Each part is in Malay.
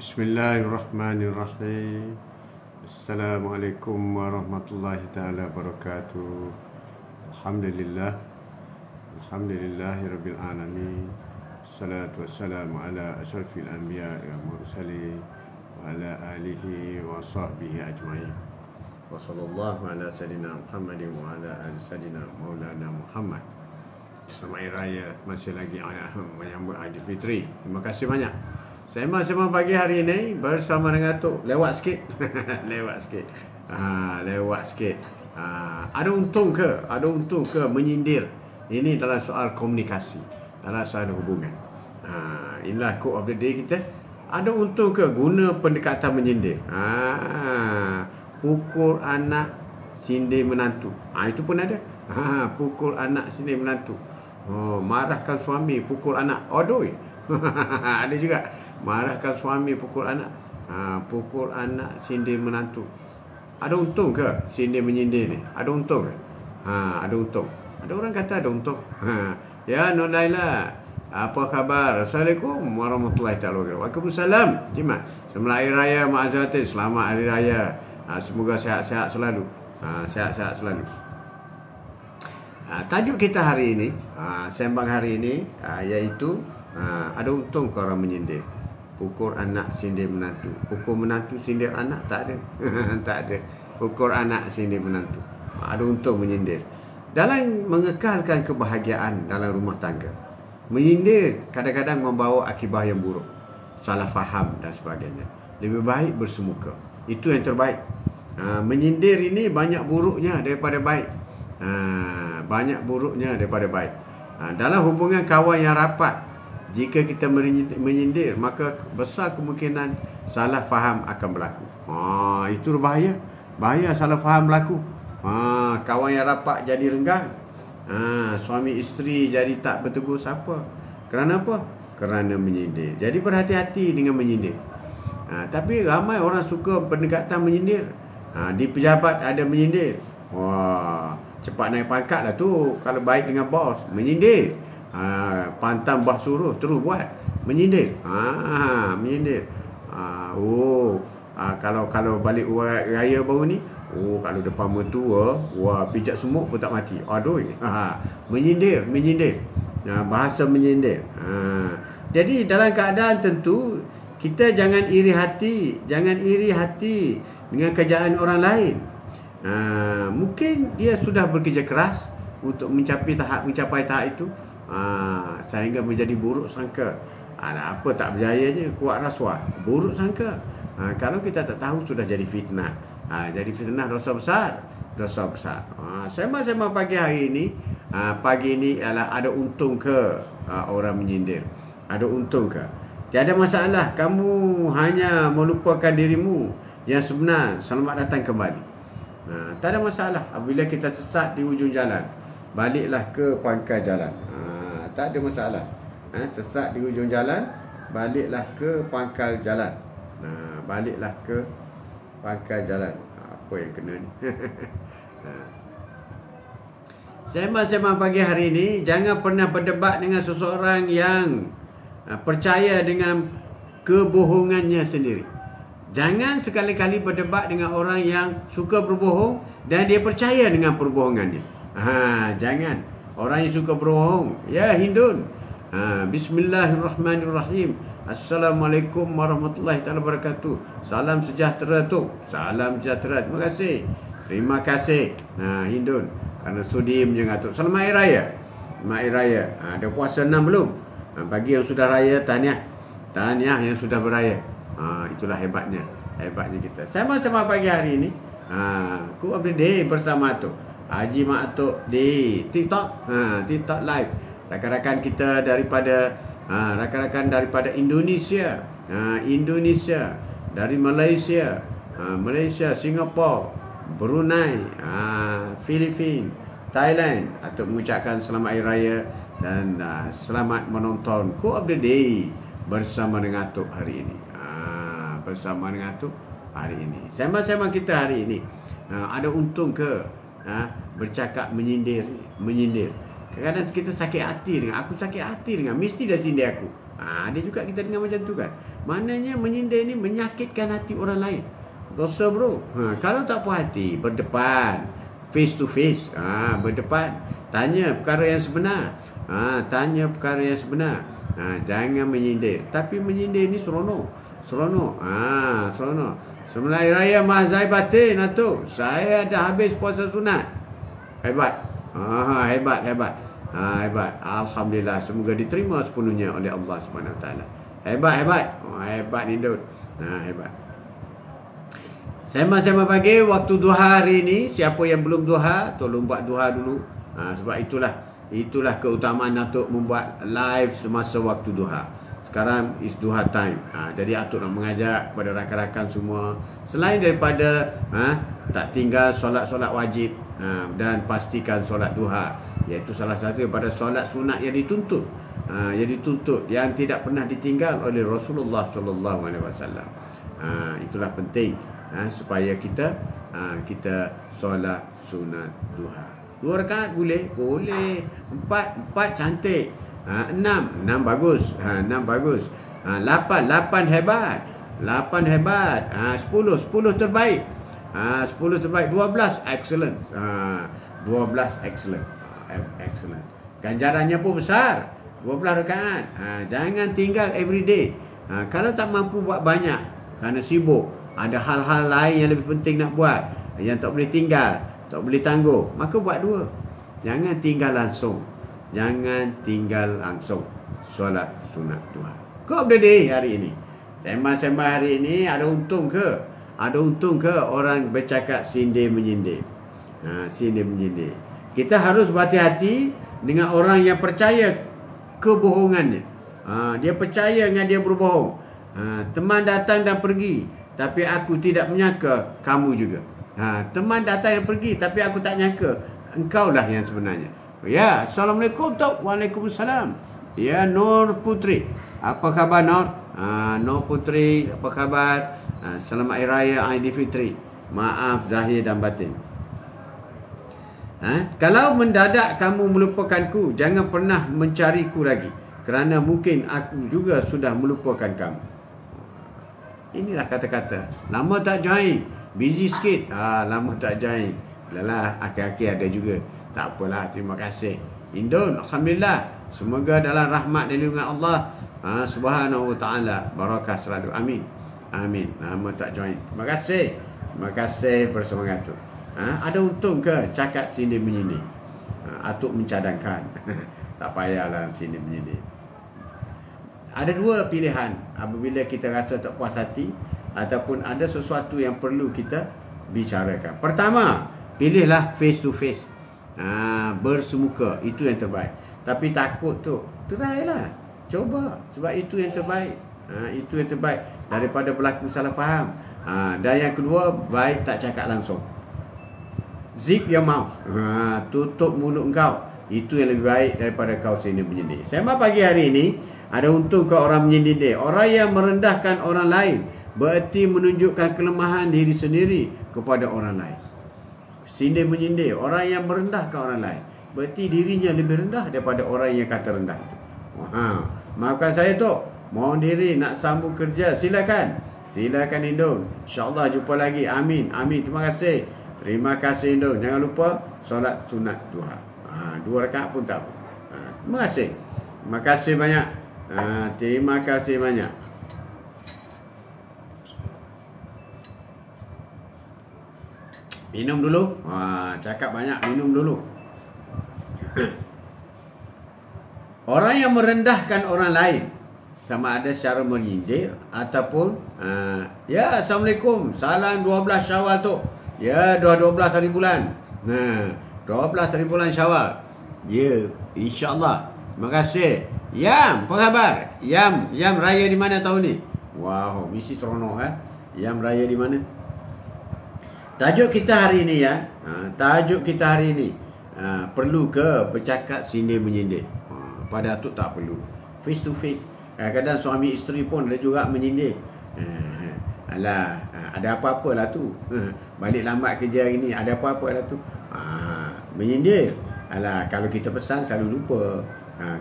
Bismillahirrahmanirrahim. Assalamualaikum warahmatullahi taala wabarakatuh. Alhamdulillah. Alhamdulillahirabbil alamin. Assalatu wassalamu ala asyrafil anbiya'i wal mursalin wa ala alihi wa sahbihi ajma'in. Wa sallallahu ala sayyidina Muhammadin wa ala ali sayyidina Maulana Muhammad. Selamat Hari Raya, masih lagi menyambut Aidilfitri. Terima kasih banyak. Sembang pagi hari ini bersama dengan Tok. Lewat sikit. Lewat sikit. Ada untung ke menyindir? Ini dalam soal komunikasi, dalam soal hubungan. Inilah quote of the day kita. Ada untung ke guna pendekatan menyindir? Pukul anak, sindir menantu. Itu pun ada. Pukul anak, sindir menantu. Marahkan suami, pukul anak. Aduh. Ada juga. Marahkan suami, pukul anak. Pukul anak, sindir menantu. Ada untung ke sindir menyindir ni? Ada untung ke? Ada untung. Ada orang kata ada untung. Ya Nur Laila, apa khabar? Assalamualaikum warahmatullahi wabarakatuh. Waalaikumsalam. Jimat. Selamat Hari Raya Mak Azratin. Selamat Hari Raya. Semoga sihat-sihat selalu. Sihat-sihat selalu. Tajuk kita hari ini, sembang hari ini, iaitu ada untung ke orang menyindir. Pukul anak, sindir menantu. Pukul menantu, sindir anak, tak ada. Tak ada. Pukul anak, sindir menantu. Ada untung menyindir. Dalam mengekalkan kebahagiaan dalam rumah tangga, menyindir kadang-kadang membawa akibat yang buruk. Salah faham dan sebagainya. Lebih baik bersemuka. Itu yang terbaik. Menyindir ini banyak buruknya daripada baik. Banyak buruknya daripada baik. Dalam hubungan kawan yang rapat, jika kita menyindir, maka besar kemungkinan salah faham akan berlaku. Itu bahaya. Bahaya salah faham berlaku. Kawan yang rapat jadi renggang. Suami isteri jadi tak bertegur sapa. Kerana apa? Kerana menyindir. Jadi berhati-hati dengan menyindir. Tapi ramai orang suka pendekatan menyindir. Di pejabat ada menyindir. Cepat naik pangkat lah tu. Kalau baik dengan bos, menyindir. Pantang bah suruh terus buat, menyindir. Menyindir. Kalau balik raya baru ni, kalau depan mertua, pijak semut pun tak mati. Aduh. Menyindir. Bahasa menyindir. Jadi dalam keadaan tentu kita jangan iri hati dengan kerjaan orang lain. Mungkin dia sudah bekerja keras untuk mencapai tahap itu, sehingga menjadi buruk sangka. Apa tak berjayanya, kuat rasuah, buruk sangka. Kalau kita tak tahu, sudah jadi fitnah. Jadi fitnah dosa besar. Sembang pagi hari ini, pagi ini ialah ada untung ke orang menyindir? Ada untung ke? Tiada masalah kamu hanya melupakan dirimu yang sebenar. Selamat datang kembali. Tak ada masalah. Apabila kita sesat di ujung jalan, baliklah ke pangkal jalan. Tak ada masalah. Sesat di ujung jalan, baliklah ke pangkal jalan. Baliklah ke pangkal jalan. Apa yang kena ni? Sembang pagi hari ini, jangan pernah berdebat dengan seseorang yang percaya dengan kebohongannya sendiri. Jangan sekali-kali berdebat dengan orang yang suka berbohong dan dia percaya dengan perbohongannya. Jangan. Orang yang suka berbohong, ya Hindun. Bismillahirrahmanirrahim. Assalamualaikum warahmatullahi wabarakatuh. Salam sejahtera tu. Salam sejahtera. Terima kasih. Hindun. Kerana sudi menyengatuk. Selamat Hari Raya. Selamat Hari Raya. Ada puasa 6 belum? Bagi yang sudah raya, tahniah. Tahniah yang sudah beraya. Itulah hebatnya kita. Sama-sama pagi hari ini, Quote of the Day bersama Atuk Haji Mak Atuk di TikTok, TikTok live. Rakan-rakan kita daripada Indonesia, dari Malaysia, Singapura, Brunei, Filipina, Thailand. Atuk mengucapkan selamat Hari Raya dan selamat menonton Quote of the Day bersama dengan Atuk hari ini. Sembang-sembang kita hari ini, ada untung ke bercakap menyindir? Kadang-kadang kita sakit hati dengan, aku sakit hati dengan, mesti dia sindir aku. Ada juga kita dengar macam tu kan. Maknanya menyindir ni menyakitkan hati orang lain. Dosa bro. Kalau tak puas hati, berdepan, face to face, berdepan, tanya perkara yang sebenar. Tanya perkara yang sebenar. Jangan menyindir. Tapi menyindir ni seronok. Seronok. Sembelih raya Mahzai batin Datuk. Saya dah habis puasa sunat. Hebat. Hebat. Hebat. Alhamdulillah, semoga diterima sepenuhnya oleh Allah Subhanahu Wa Taala. Hebat. Hebat ni Dut. Hebat. Sembang-sembang pagi waktu duha hari ini, siapa yang belum duha, tolong buat duha dulu. Sebab itulah keutamaan Datuk membuat live semasa waktu duha. Sekarang is duha time. Jadi Datuk nak mengajak kepada rakan-rakan semua, selain daripada tak tinggal solat-solat wajib, dan pastikan solat duha, iaitu salah satu daripada solat sunat yang dituntut, yang tidak pernah ditinggal oleh Rasulullah sallallahu alaihi wasallam. Itulah penting, supaya kita solat sunat duha. 2 rakaat boleh, 4 cantik, 6 bagus, 6 bagus, 8 hebat, 10 terbaik, 10 terbaik, 12 excellent, 12 excellent. Excellent. Ganjarannya pun besar, 12 rakaat. Jangan tinggal every day. Kalau tak mampu buat banyak kerana sibuk, ada hal-hal lain yang lebih penting nak buat, yang tak boleh tinggal, tak boleh tangguh, maka buat 2. Jangan tinggal langsung. Solat sunat duha. Kau berdiri hari ini, sembang-sembang hari ini, ada untung ke? Ada untung ke orang bercakap sindir menyindir? Sindir menyindir. Kita harus berhati-hati dengan orang yang percaya kebohongannya. Dia percaya dengan dia berbohong. Teman datang dan pergi, tapi aku tidak menyangka kamu juga. Teman datang yang pergi, tapi aku tak nyangka engkaulah yang sebenarnya. Ya, Assalamualaikum. Waalaikumsalam. Ya, Nur Putri. Apa khabar Nur? Nur Putri, apa khabar? Selamat Hari Raya Aidilfitri. Maaf zahir dan batin. Kalau mendadak kamu melupakanku, jangan pernah mencariku lagi, kerana mungkin aku juga sudah melupakan kamu. Inilah kata-kata. Lama tak join, busy sikit. Lama tak join. Lelah, akhir-akhir ada juga. Tak apalah, terima kasih Indon. Alhamdulillah, semoga dalam rahmat dan lindungan Allah Subhanahu Wa Taala, barakah selalu. Amin. Lama tak join. Terima kasih bersemangat tu. Ada untung ke cakap sindir menyindir? Atuk mencadangkan. Tak payahlah sindir menyindir. Ada 2 pilihan apabila kita rasa tak puas hati ataupun ada sesuatu yang perlu kita bicarakan. Pertama, pilihlah face to face, bersemuka. Itu yang terbaik. Tapi takut tu, try lah, coba, sebab itu yang terbaik. Itu yang terbaik daripada berlaku salah faham. Dan yang kedua, baik tak cakap langsung. Zip your mouth. Tutup mulut kau. Itu yang lebih baik daripada kau sindir menyindir. Sembang pagi hari ini, ada untung ke orang menyindir. Orang yang merendahkan orang lain bererti menunjukkan kelemahan diri sendiri kepada orang lain. Sindir menyindir, orang yang merendahkan orang lain, berarti dirinya lebih rendah daripada orang yang kata rendah itu. Maafkan saya tu, mohon diri nak sambung kerja. Silakan Indon. InsyaAllah jumpa lagi. Amin. Terima kasih Indon. Jangan lupa solat sunat duha. 2 rakaat pun tak apa. Terima kasih banyak. Terima kasih banyak. Minum dulu. Cakap banyak, minum dulu. Orang yang merendahkan orang lain, sama ada secara menyindir ataupun ya, Assalamualaikum, salam 12 Syawal tu. Ya, 12 hari bulan. 12 hari bulan Syawal. Ya, insya-Allah. Terima kasih. Yam, apa khabar? Yam raya di mana tahun ni? Wow, mesti seronok kan? Yam raya di mana? Tajuk kita hari ini ya. Tajuk kita hari ini, perlu ke bercakap sindir menyindir? Pada Datuk tak perlu. Face to face. Kadang-kadang suami isteri pun ada juga menyindir. Alah, ada apa-apa lah tu. Balik lambat kerja hari ni, ada apa-apa lah tu. Menyindir. Alah, kalau kita pesan selalu lupa.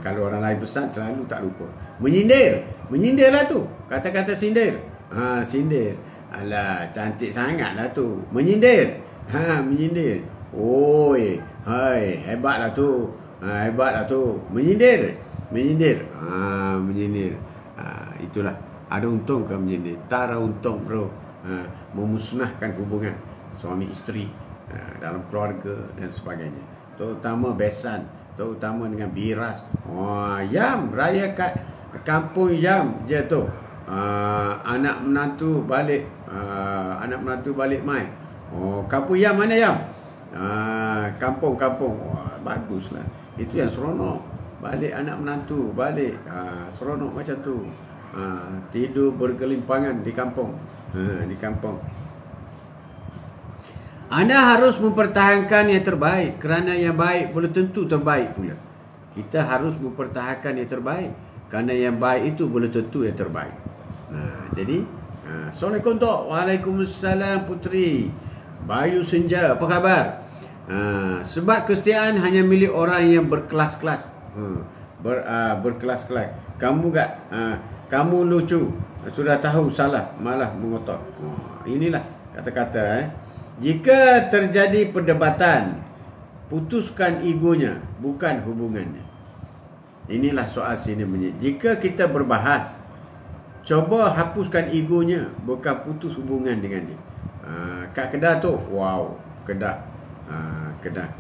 Kalau orang lain pesan selalu tak lupa. Menyindir. Menyindirlah tu. Kata-kata sindir. Sindir. Alah, cantik sangat lah tu. Menyindir. Menyindir. Oi, hai, hebatlah tu. Hebatlah tu. Menyindir. Menyindir. Menyindir. Itulah. Ada untung ke menyindir? Tak ada untung, bro. Memusnahkan hubungan suami isteri dalam keluarga dan sebagainya. Terutama besan, terutama dengan biras. Yam raya kat kampung Yam je tu. Anak menantu balik, mai. Kampung Yam mana Yam? Kampung-kampung. Baguslah. Itu yang seronok. Balik anak menantu, balik. Seronok macam tu. Tidur bergelimpangan di kampung. Di kampung. Anda harus mempertahankan yang terbaik, kerana yang baik belum tentu terbaik pula. Kita harus mempertahankan yang terbaik, kerana yang baik itu belum tentu yang terbaik. Jadi, Assalamualaikum Tok. Waalaikumsalam Putri. Bayu Senja, apa khabar? Sebab kesetiaan hanya milik orang yang berkelas-kelas. Berkelas-kelas. Kamu lucu, sudah tahu salah, malah mengotot. Inilah kata-kata. Jika terjadi perdebatan, putuskan egonya, bukan hubungannya. Inilah soal sini bunyi. Jika kita berbahas, coba hapuskan egonya, bukan putus hubungan dengan dia. Kat Kedah tu, wow, Kedah. Kedah.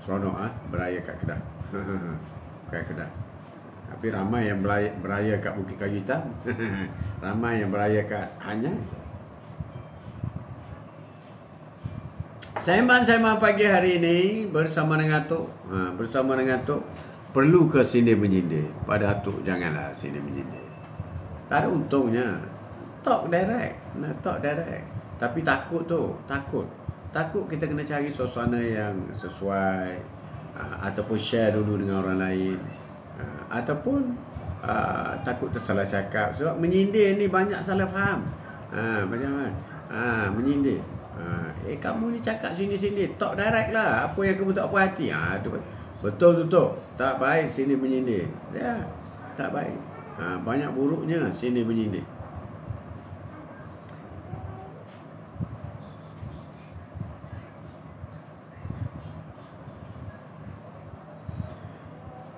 Seronok beraya kat Kedah. Kat Kedah. Tapi ramai yang beraya kat Bukit Kayu Hitam. Ramai yang beraya kat Hanyai. Sembang-sembang pagi hari ini bersama dengan Tok. Bersama dengan Tok. Perlu ke sindir menyindir? Pada Tok janganlah sindir menyindir. Tak ada untungnya. Talk direct. Talk direct. Tapi takut tu. Takut kita kena cari suasana yang sesuai. Ataupun share dulu dengan orang lain. Ataupun takut tersalah cakap. Sebab menyindir ni banyak salah faham. Macam mana? Menyindir. Kamu ni cakap sini-sini. Talk direct lah. Apa yang kamu tak puas hati. Tu betul tu. Tak baik sini menyindir. Ya, tak baik. Banyak buruknya sini menyindir.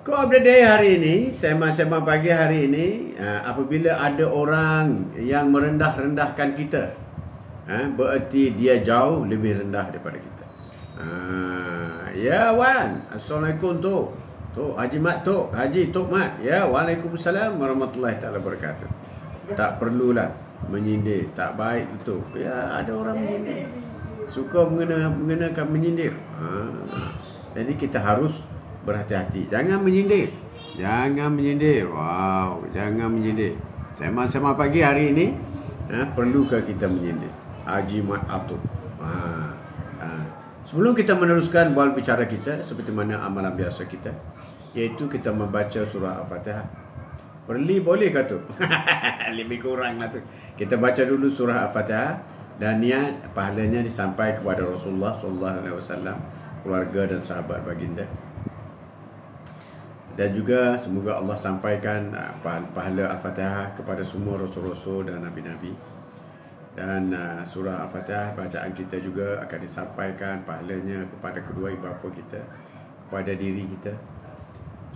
Quote of the day hari ini, sembang-sembang pagi hari ini, apabila ada orang yang merendah-rendahkan kita, bererti dia jauh lebih rendah daripada kita. Ya Wan, Assalamualaikum Tok. Tok Haji Mat Tok, Haji Tok Mat. Ya, Waalaikumsalam warahmatullahi taala wabarakatuh. Tak perlulah menyindir, tak baik itu. Ya, ada orang menyindir. Suka mengenakan menyindir. Jadi kita harus berhati-hati. Jangan menyindir. Wow, jangan menyindir. Sembang-sembang pagi hari ini, perlukah kita menyindir? Haji Mat Atuk. Sebelum kita meneruskan bual bicara kita, seperti mana amalan biasa kita, iaitu kita membaca surah Al-Fatihah. Boleh ke tu? Lebih kurang lah tu. Kita baca dulu surah Al-Fatihah dan niat pahalanya disampaikan kepada Rasulullah SAW, keluarga dan sahabat baginda. Dan juga semoga Allah sampaikan pahala Al-Fatihah kepada semua Rasul-Rasul dan Nabi-Nabi. Dan surah Al-Fatihah bacaan kita juga akan disampaikan pahalanya kepada kedua ibu bapa kita, kepada diri kita,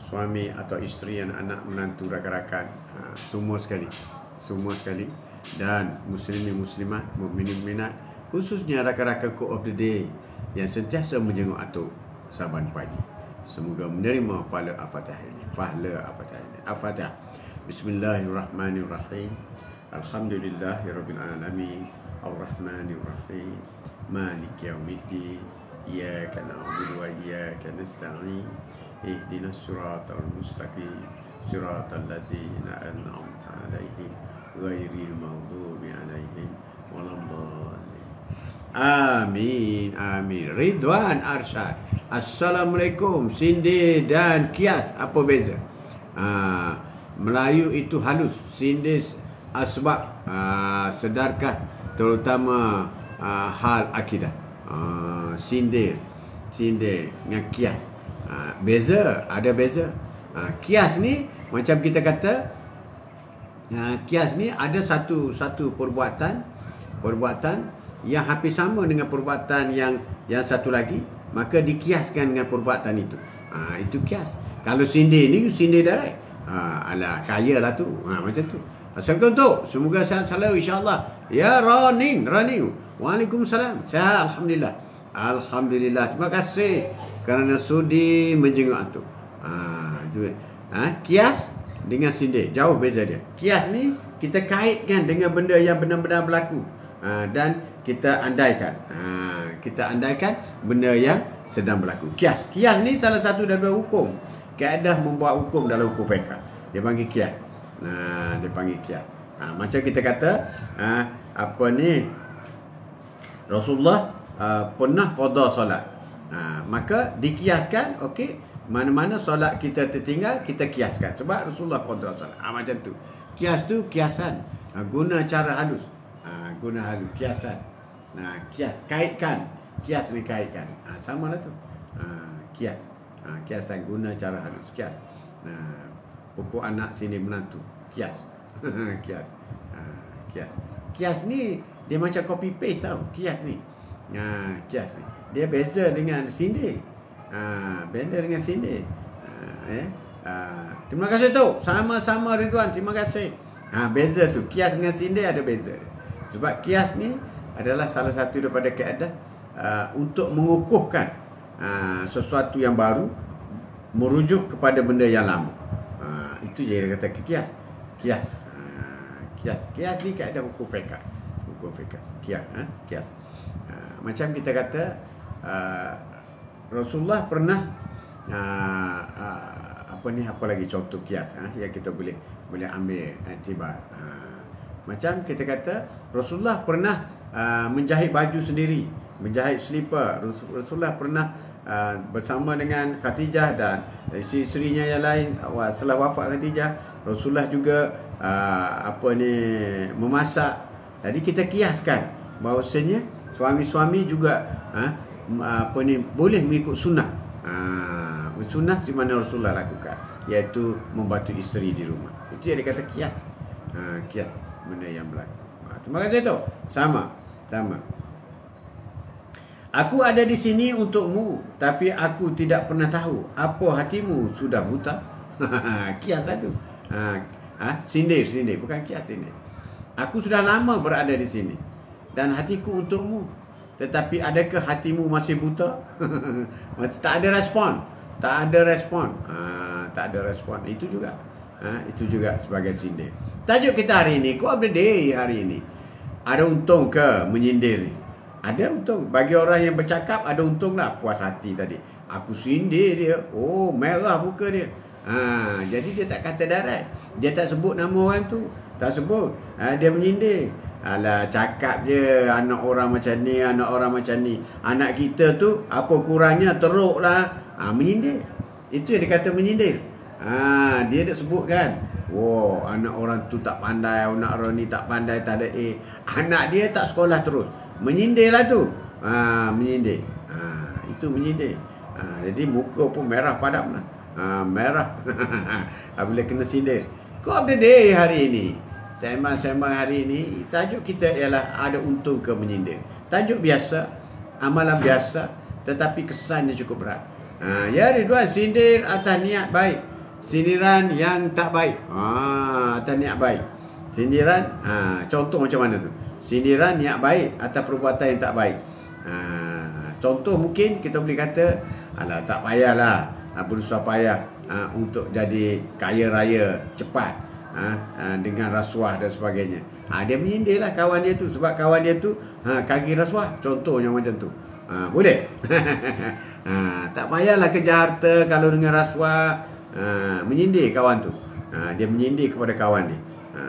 suami atau isteri, anak menantu, rakan-rakan, semua sekali. Dan muslimin muslimat, mukminin mukminat, khususnya rakan-rakan Quote of the Day yang sentiasa menjenguk Atuk saban pagi. Semoga menerima pahala Al-Fatihah ini. Al-Fatihah. Bismillahirrahmanirrahim. Alhamdulillahirabbil alamin. Ar-Rahmanirrahim. Maliki yaumiddin. Iyyaka na'budu wa iyyaka nasta'in. Ihdinas siratal mustaqim. Siratal ladzina an'amta 'alaihim ghairil maghdubi 'alaihim waladdallin. Amin. Ridwan Arsyad. Assalamualaikum. Sindir dan kias apa beza? Melayu itu halus, sindir asbab, sedarkah, terutama hal akidah. Sindir sindir dengan kias. Beza, ada beza. Kias ni macam kita kata, kias ni ada satu perbuatan yang hampir sama dengan perbuatan yang satu lagi, maka dikiaskan dengan perbuatan itu. Itu kias. Kalau sindir ni sindir direct. Alah, kaya lah tu. Macam tu. Assalamualaikum. Semoga sehat selalu insya-Allah. Ya running. Waalaikumsalam. Sehat alhamdulillah. Alhamdulillah. Terima kasih kerana sudi menjenguk antum. Kias dengan sindir jauh beza dia. Kias ni kita kaitkan dengan benda yang benar-benar berlaku. Dan kita andaikan. Kita andaikan benda yang sedang berlaku. Kias ni salah satu daripada hukum. Kaedah membuat hukum dalam hukum fiqh. Dia panggil kias. Dia panggil kias. Macam kita kata Rasulullah pernah qada solat. Maka dikiaskan, okey, mana-mana solat kita tertinggal kita kiaskan sebab Rasulullah qada solat. Macam tu. Kias tu kiasan. Guna cara halus. Guna halus kiasan. Kias kaitkan. Kias ni kaitkan. Sama lah tu. Kias. Kiasan guna cara halus. Kias. Pokok anak sini menantu. Kias. Kias. Kias. Kias ni dia macam copy paste tau. Kias ni. Kias ni. Dia beza dengan sindir. Beza dengan sindir. Terima kasih tu. Sama-sama Ridwan. Terima kasih. Beza tu. Kias dengan sindir ada beza. Sebab kias ni adalah salah satu daripada kaedah untuk mengukuhkan sesuatu yang baru merujuk kepada benda yang lama. Itu je dia kata kias. Kias. Kias ni kaedah hukum fiqh. Hukum fiqh. Kias. Macam kita kata Rasulullah pernah apa lagi contoh kias yang kita boleh ambil iktibar. Macam kita kata Rasulullah pernah menjahit baju sendiri, menjahit slipper. Rasulullah pernah bersama dengan Khadijah dan isteri-isterinya yang lain. Setelah wafat Khadijah, Rasulullah juga memasak. Jadi kita kiaskan bahawasanya suami-suami juga boleh mengikut sunnah. Sunnah di mana Rasulullah lakukan, iaitu membantu isteri di rumah. Itu yang dikata kias. Kias benda yang berlaku. Terima kasih tu. Sama. Aku ada di sini untukmu, tapi aku tidak pernah tahu apa hatimu sudah buta. Kias lah tu. Sindir, bukan kias, sindir. Aku sudah lama berada di sini dan hatiku untukmu, tetapi adakah hatimu masih buta? Tak ada respon. Tak ada respon. Itu juga sebagai sindir. Tajuk kita hari ini, Quote of the Day hari ini. Ada untung ke menyindir ni? Ada untung. Bagi orang yang bercakap ada untung lah. Puas hati tadi. Aku sindir dia. Oh, merah muka dia. Jadi dia tak kata direct. Dia tak sebut nama orang tu. Tak sebut. Dia menyindir. Alah, cakap je anak orang macam ni, anak orang macam ni. Anak kita tu apa kurangnya teruk lah. Menyindir. Itu yang dia kata menyindir. Dia dah sebutkan. Wow, anak orang tu tak pandai, anak orang ni tak pandai, tak ada A. Anak dia tak sekolah terus. Menyindir lah tu. Menyindir. Itu menyindir. Jadi muka pun merah padam lah. Merah. Bila kena sindir. Quote of the Day hari ini. Sembang-sembang hari ini, tajuk kita ialah ada untung ke menyindir. Tajuk biasa, amalan biasa, tetapi kesannya cukup berat. Ya Ridwan, sindir atas niat baik, sindiran yang tak baik. Atas niat baik. Sindiran, contoh macam mana tu? Sindiran niat baik atas perbuatan yang tak baik. Contoh mungkin kita boleh kata, alah tak payahlah, berusaha payah untuk jadi kaya raya cepat. Dengan rasuah dan sebagainya. Dia menyindirlah kawan dia tu sebab kawan dia tu kaki rasuah. Contohnya macam tu. Boleh? Tak payahlah kejar harta kalau dengan rasuah. Menyindir kawan tu. Dia menyindir kepada kawan dia.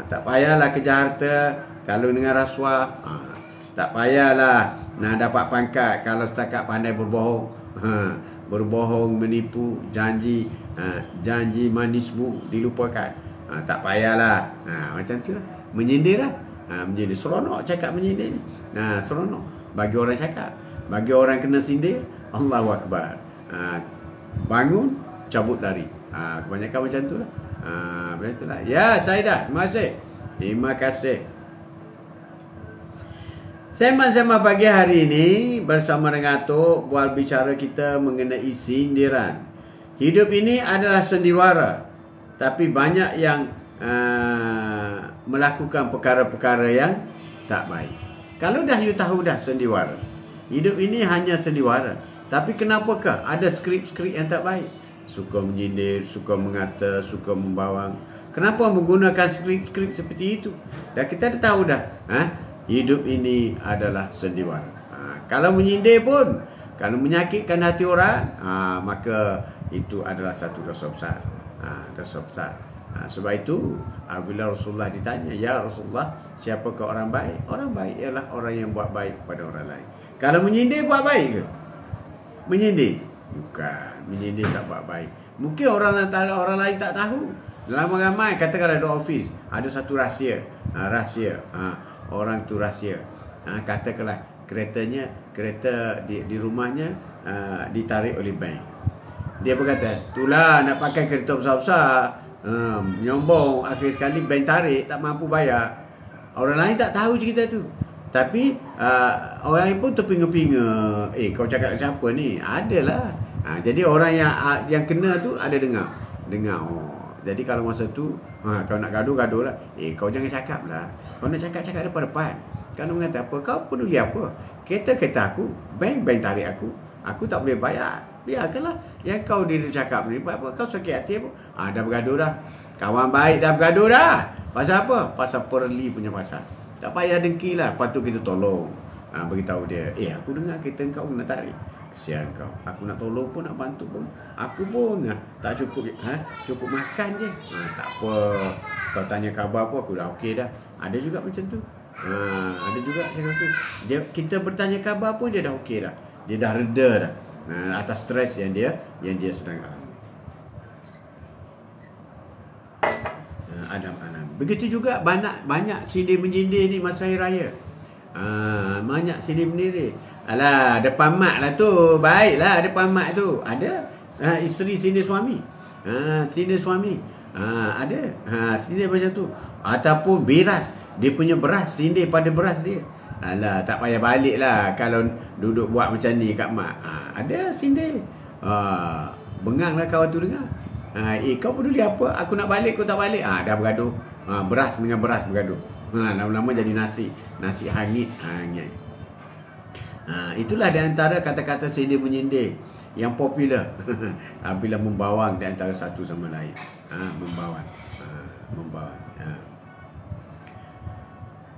Tak payahlah kejar harta kalau dengan rasuah. Tak payahlah dapat pangkat kalau setakat pandai berbohong. Berbohong, menipu, janji manismu dilupakan. Tak payahlah. Macam tu lah. Menyindir lah. Menyindir. Seronok cakap menyindir ni. Seronok bagi orang cakap. Bagi orang kena sindir, Allahu Akbar. Bangun, cabut lari. Kebanyakan macam tu lah. Macam tu lah. Ya, saya dah. Terima kasih. Terima kasih. Sembang-sembang pagi hari ini bersama dengan Atok, bual bicara kita mengenai sindiran. Hidup ini adalah sendiwara, tapi banyak yang melakukan perkara-perkara yang tak baik. Kalau dah you tahu dah sendiwara, hidup ini hanya sendiwara, tapi kenapakah ada skrip-skrip yang tak baik? Suka menyindir, suka mengata, suka membawang. Kenapa menggunakan skrip-skrip seperti itu? Dan kita dah tahu dah, hidup ini adalah sendiwara. Kalau menyindir pun, kalau menyakitkan hati orang, maka itu adalah satu dosa besar. Dosa besar. Sebab itu, apabila Rasulullah ditanya, ya Rasulullah, siapakah orang baik? Orang baik ialah orang yang buat baik kepada orang lain. Kalau menyindir, buat baik ke? Menyindir? Bukan. Menyindir tak buat baik. Mungkin orang lain tak tahu. Dalam ramai, katakanlah ada office, ada satu rahsia. Orang tu rahsia. Katakanlah kereta di rumahnya ditarik oleh bank. Dia berkata, itulah nak pakai kereta besar-besar, nyombong, akhir sekali bank tarik, tak mampu bayar. Orang lain tak tahu cerita tu. Tapi orang lain pun terpinga-pinga. Kau cakap siapa ni? Adalah. Jadi orang yang kena tu ada dengar. Jadi kalau masa tu kau nak gaduh lah. Kau jangan cakap lah. Kau nak cakap depan-depan. Kau mengata apa? Kau peduli apa? Kereta aku, bank tarik aku. Aku tak boleh bayar. Biarkanlah. Yang kau dia cakap ni apa? Kau sakit hati apa? Dah bergaduh dah. Kawan baik dah bergaduh dah. Pasal apa? Pasal perli punya pasal. Tak payah dengki lah. Lepas tu kita tolong. Beritahu dia, aku dengar kereta kau kena tarik. Kesian kau. Aku nak tolong pun, nak bantu pun, aku pun tak cukup. Cukup makan je. Tak apa. Kau tanya khabar apa, aku dah okey dah. Ada juga macam tu. Ada juga macam tu. Kita bertanya khabar pun dia dah okey dah. Dia dah reda dah. Atas stres yang dia sedang alami. Adam. Begitu juga banyak sindir menjindir ni masa hari raya. Banyak sindir menjindir. Alah, depan mak lah tu. Baiklah depan mak tu. Ada isteri sindir suami. Sindir suami. Ada. Sindir macam tu. Ataupun beras. Dia punya beras sindir pada beras dia. Alah, tak payah balik lah kalau duduk buat macam ni kat mak. Ada sindir. Bengang lah kawan tu dengar. Kau peduli apa? Aku nak balik, kau tak balik. Dah bergaduh. Beras dengan beras bergaduh. Lama-lama jadi nasi hangit. Itulah di antara kata-kata sindir menyindir yang popular bila membawang di antara satu sama lain. Membawang.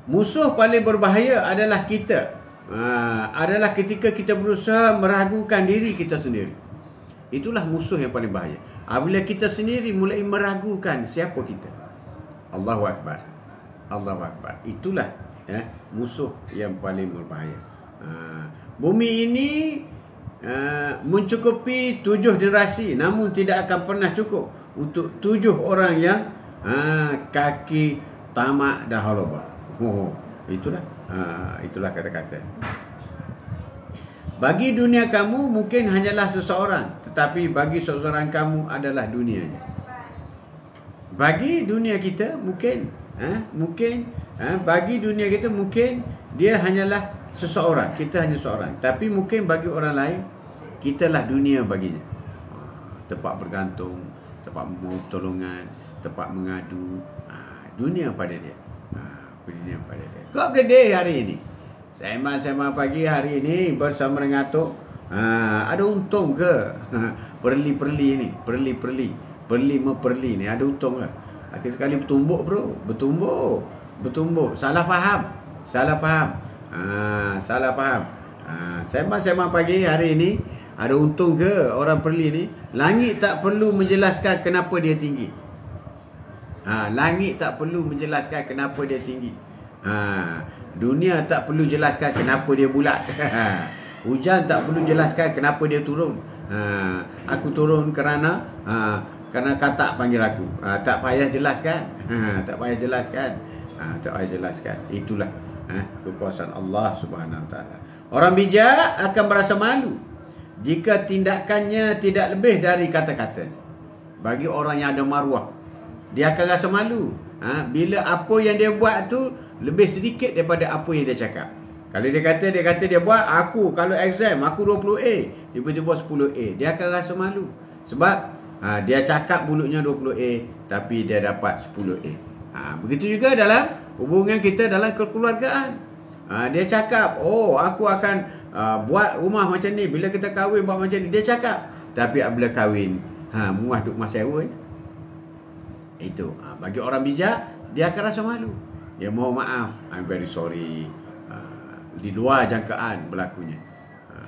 Musuh paling berbahaya adalah kita. Adalah ketika kita berusaha meragukan diri kita sendiri. Itulah musuh yang paling bahaya. Apabila kita sendiri mulai meragukan siapa kita. Allahu Akbar. Itulah musuh yang paling berbahaya. Bumi ini mencukupi 7 generasi, namun tidak akan pernah cukup untuk 7 orang yang kaki tamak dah halaba. Itulah kata-kata. Bagi dunia kamu mungkin hanyalah seseorang, tetapi bagi seseorang kamu adalah dunianya. Bagi dunia kita mungkin bagi dunia kita mungkin dia hanyalah seseorang, kita hanya seorang. Tapi mungkin bagi orang lain, kitalah dunia baginya. Tempat bergantung, tempat memohon pertolongan, tempat mengadu. Dunia pada dia. Dunia pada dia. Kau berada hari ini. Sembang-sembang pagi hari ini bersama dengan Atok. Ada untung ke? Perli-perli ni. Perli memperli ni. Ada untung ke? Akhir sekali bertumbuk bro. Bertumbuk. Salah faham. Salah faham. Sembang-sembang pagi hari ini. Ada untung ke orang perli ni? Langit tak perlu menjelaskan kenapa dia tinggi. Langit tak perlu menjelaskan kenapa dia tinggi. Dunia tak perlu jelaskan kenapa dia bulat. Hujan tak perlu jelaskan kenapa dia turun. Aku turun kerana katak panggil aku. Tak payah jelaskan. Tak payah jelaskan. Itulah kekuasaan Allah Subhanahu Wa Taala. Orang bijak akan merasa malu jika tindakannya tidak lebih dari kata-kata. Bagi orang yang ada maruah, dia akan rasa malu bila apa yang dia buat tu lebih sedikit daripada apa yang dia cakap. Kalau dia kata dia buat, aku kalau exam aku 20A, tiba-tiba 10A, dia akan rasa malu. Sebab dia cakap mulutnya 20A tapi dia dapat 10A. Begitu juga dalam hubungan kita dalam kekeluargaan. Dia cakap, oh aku akan buat rumah macam ni, bila kita kahwin buat macam ni, dia cakap. Tapi bila kahwin, muah duk mas sewa. Itu bagi orang bijak, dia akan rasa malu. Dia mohon maaf, I'm very sorry, di luar jangkaan berlakunya,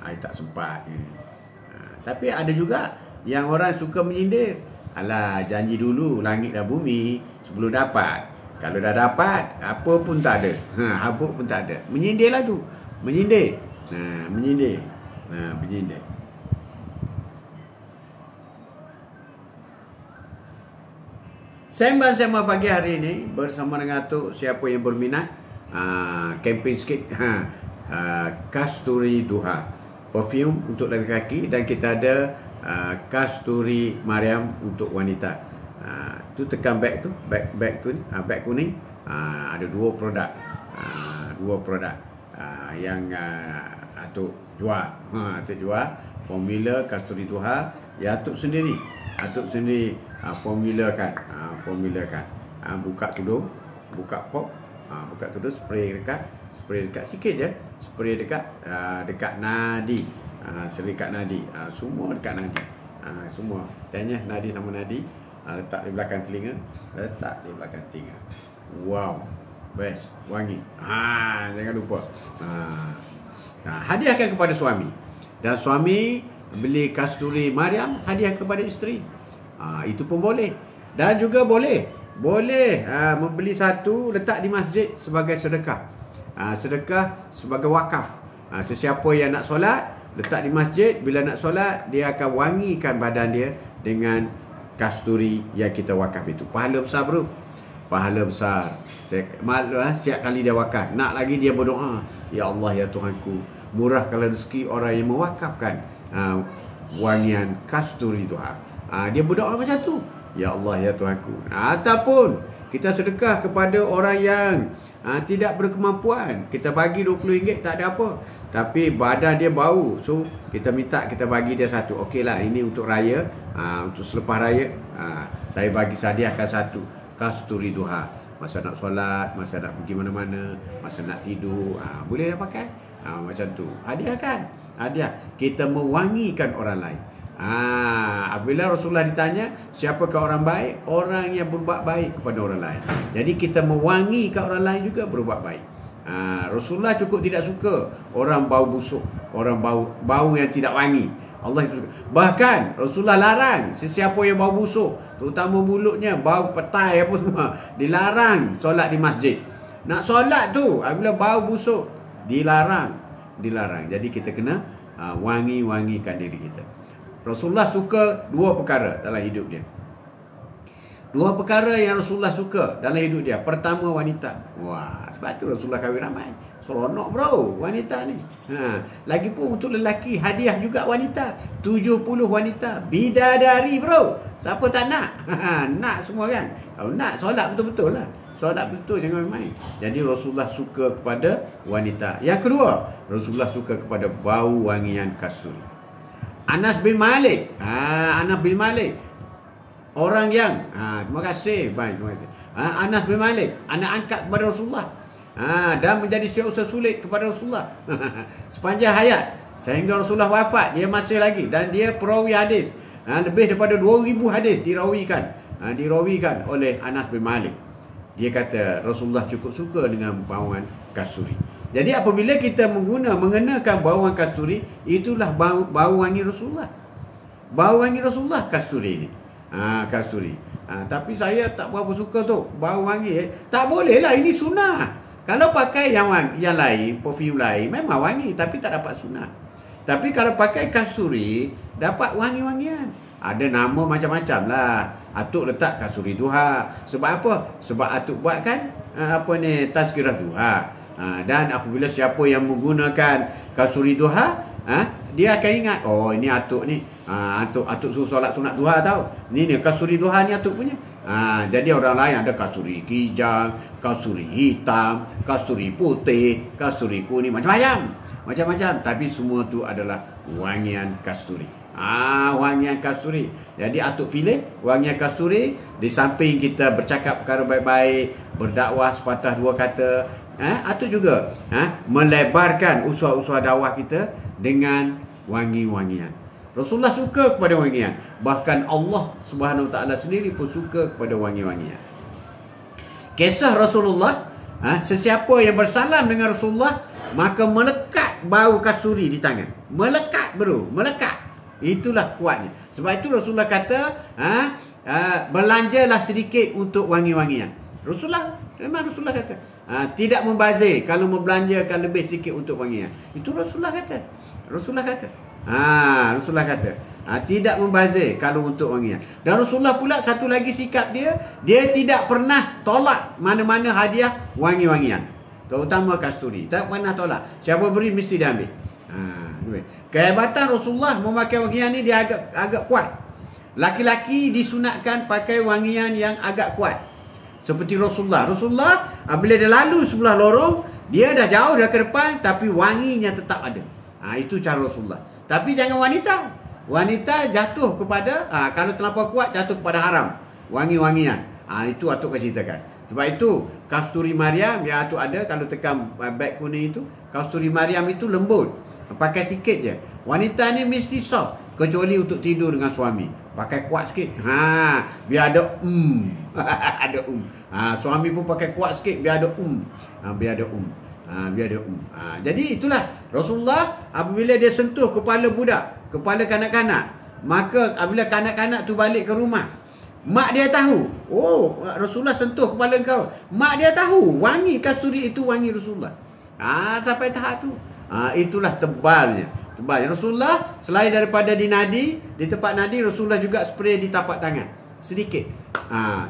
I tak sempat. Tapi ada juga yang orang suka menyindir. Alah, janji dulu langit dan bumi sebelum dapat. Kalau dah dapat, apa pun tak ada. Apa pun tak ada. Menyindirlah tu. Menyindir. Menyindir. Menyindir. Sembang-sembang pagi hari ini bersama dengan Atuk, siapa yang berminat, kempen sikit. Kasturi Duha, perfume untuk lelaki, dan kita ada Kasturi Mariam untuk wanita. Tu tekan beg tu, beg tu ni, beg kuning. Ada dua produk. Yang Atuk jual. Atuk jual formula Kasturi Duha. Ya Atuk sendiri formulakan. Buka tudung, buka pop, buka tudung, spray dekat sikit je, spray dekat nadi, serikat nadi, semua dekat nadi, semua tanya nadi sama nadi, letak di belakang telinga, wow, best, wangi. Jangan lupa. Hadiahkan kepada suami, dan suami beli Kasturi Mariam hadiah kepada isteri. Itu pun boleh. Dan juga boleh membeli satu, letak di masjid sebagai sedekah. Sedekah sebagai wakaf. Sesiapa yang nak solat, letak di masjid. Bila nak solat, dia akan wangikan badan dia dengan kasturi yang kita wakaf itu. Pahala besar bro. Pahala besar. Setiap kali dia wakaf, nak lagi dia berdoa, ya Allah ya Tuhanku, murahkanlah rezeki orang yang mewakafkan wangian kasturi Tuhan. Dia berdoa macam tu, ya Allah ya Tuhanku. Ataupun kita sedekah kepada orang yang tidak berkemampuan. Kita bagi RM20, tak ada apa, tapi badan dia bau, so kita bagi dia satu. Okeylah, ini untuk raya, untuk selepas raya, saya bagi hadiahkan satu Kasturi Duha. Masa nak solat, masa nak pergi mana-mana, masa nak tidur, boleh dah pakai. Macam tu. Hadiahkan. Hadiah. Kita mewangikan orang lain. Apabila Rasulullah ditanya, siapakah orang baik? Orang yang berbuat baik kepada orang lain. Jadi kita mewangikan orang lain juga berbuat baik. Rasulullah cukup tidak suka orang bau busuk, orang bau yang tidak wangi. Allah itu. Bahkan Rasulullah larang sesiapa yang bau busuk, terutama mulutnya bau petai apa semua, dilarang solat di masjid. Nak solat tu apabila bau busuk, dilarang. Jadi kita kena wangi-wangikan diri kita. Rasulullah suka dua perkara dalam hidup dia. Dua perkara yang Rasulullah suka dalam hidup dia. Pertama, wanita. Wah, sebab tu Rasulullah kahwin ramai. Seronok bro, wanita ni. Lagipun untuk lelaki, hadiah juga wanita. 70 wanita. Bidadari bro. Siapa tak nak? Nak semua kan? Kalau nak, solat betul-betul lah. Solat betul, jangan main. Jadi Rasulullah suka kepada wanita. Yang kedua, Rasulullah suka kepada bau wangian kasturi. Anas bin Malik. Orang yang terima kasih. Anas bin Malik, anak angkat kepada Rasulullah. Dan menjadi syekh sulit kepada Rasulullah sepanjang hayat, sehingga Rasulullah wafat, dia masih lagi, dan dia perawi hadis. Lebih daripada 2000 hadis dirawikan oleh Anas bin Malik. Dia kata Rasulullah cukup suka dengan bauan kasturi. Jadi apabila kita mengenakan bauan kasturi, itulah bau wangi Rasulullah. Bau wangi Rasulullah kasturi ini. Kasturi. Tapi saya tak berapa suka tu bau wangi. Tak boleh lah, ini sunnah. Kalau pakai yang lain, perfume lain, memang wangi tapi tak dapat sunnah. Tapi kalau pakai kasturi, dapat wangi-wangian. Ada nama macam-macam lah. Atuk letak Kasturi Duha. Sebab apa? Sebab Atuk buat kan tazkirah Duha. Dan apabila siapa yang menggunakan kasturi duha, dia akan ingat, oh ini atuk ni, atuk suruh solat sunat duha tau. Ni kasturi duha ni atuk punya. Jadi orang lain ada kasturi kijang, kasturi hitam, kasturi putih, kasturi kuning, macam-macam. Tapi semua tu adalah wangian kasturi. Wangian kasturi. Jadi atuk pilih wangian kasturi. Di samping kita bercakap perkara baik-baik, berdakwah sepatah dua kata, atuk juga melebarkan usaha-usaha dakwah kita dengan wangi-wangian. Rasulullah suka kepada wangian. Bahkan Allah Subhanahu Wa Taala sendiri pun suka kepada wangi-wangian. Kisah Rasulullah, sesiapa yang bersalam dengan Rasulullah, maka melekat bau kasturi di tangan. Melekat bro, melekat. Itulah kuatnya. Sebab itu Rasulullah kata, belanjalah sedikit untuk wangi-wangian. Memang Rasulullah kata, tidak membazir kalau membelanjakan lebih sedikit untuk wangian. Itu Rasulullah kata. Rasulullah kata, tidak membazir kalau untuk wangian. Dan Rasulullah pula satu lagi sikap dia tidak pernah tolak mana-mana hadiah wangi-wangian, terutama kasturi. Tak pernah tolak. Siapa beri mesti dia ambil. Kehebatan Rasulullah memakai wangian ni, dia agak kuat. Laki-laki disunatkan pakai wangian yang agak kuat. Seperti Rasulullah bila dia lalu sebelah lorong, dia dah jauh dah ke depan, tapi wanginya tetap ada. Itu cara Rasulullah. Tapi jangan wanita jatuh kepada, kalau terlampau kuat jatuh kepada haram, wangi-wangian. Itu atuk akan ceritakan. Sebab itu kasturi Maryam yang atuk ada, kalau tekan beg kuning itu, kasturi Maryam itu lembut, pakai sikit je. Wanita ni mesti soft, kecuali untuk tidur dengan suami, pakai kuat sikit. Biar ada ada suami pun pakai kuat sikit, biar ada Jadi itulah Rasulullah, apabila dia sentuh kepala budak, kepala kanak-kanak, maka apabila kanak-kanak tu balik ke rumah, mak dia tahu, oh Rasulullah sentuh kepala kau. Mak dia tahu wangi kasturi itu wangi Rasulullah. Sampai tahap tu. Itulah tebalnya. Rasulullah selain daripada dinadi, di tempat nadi, Rasulullah juga spray di tapak tangan sedikit.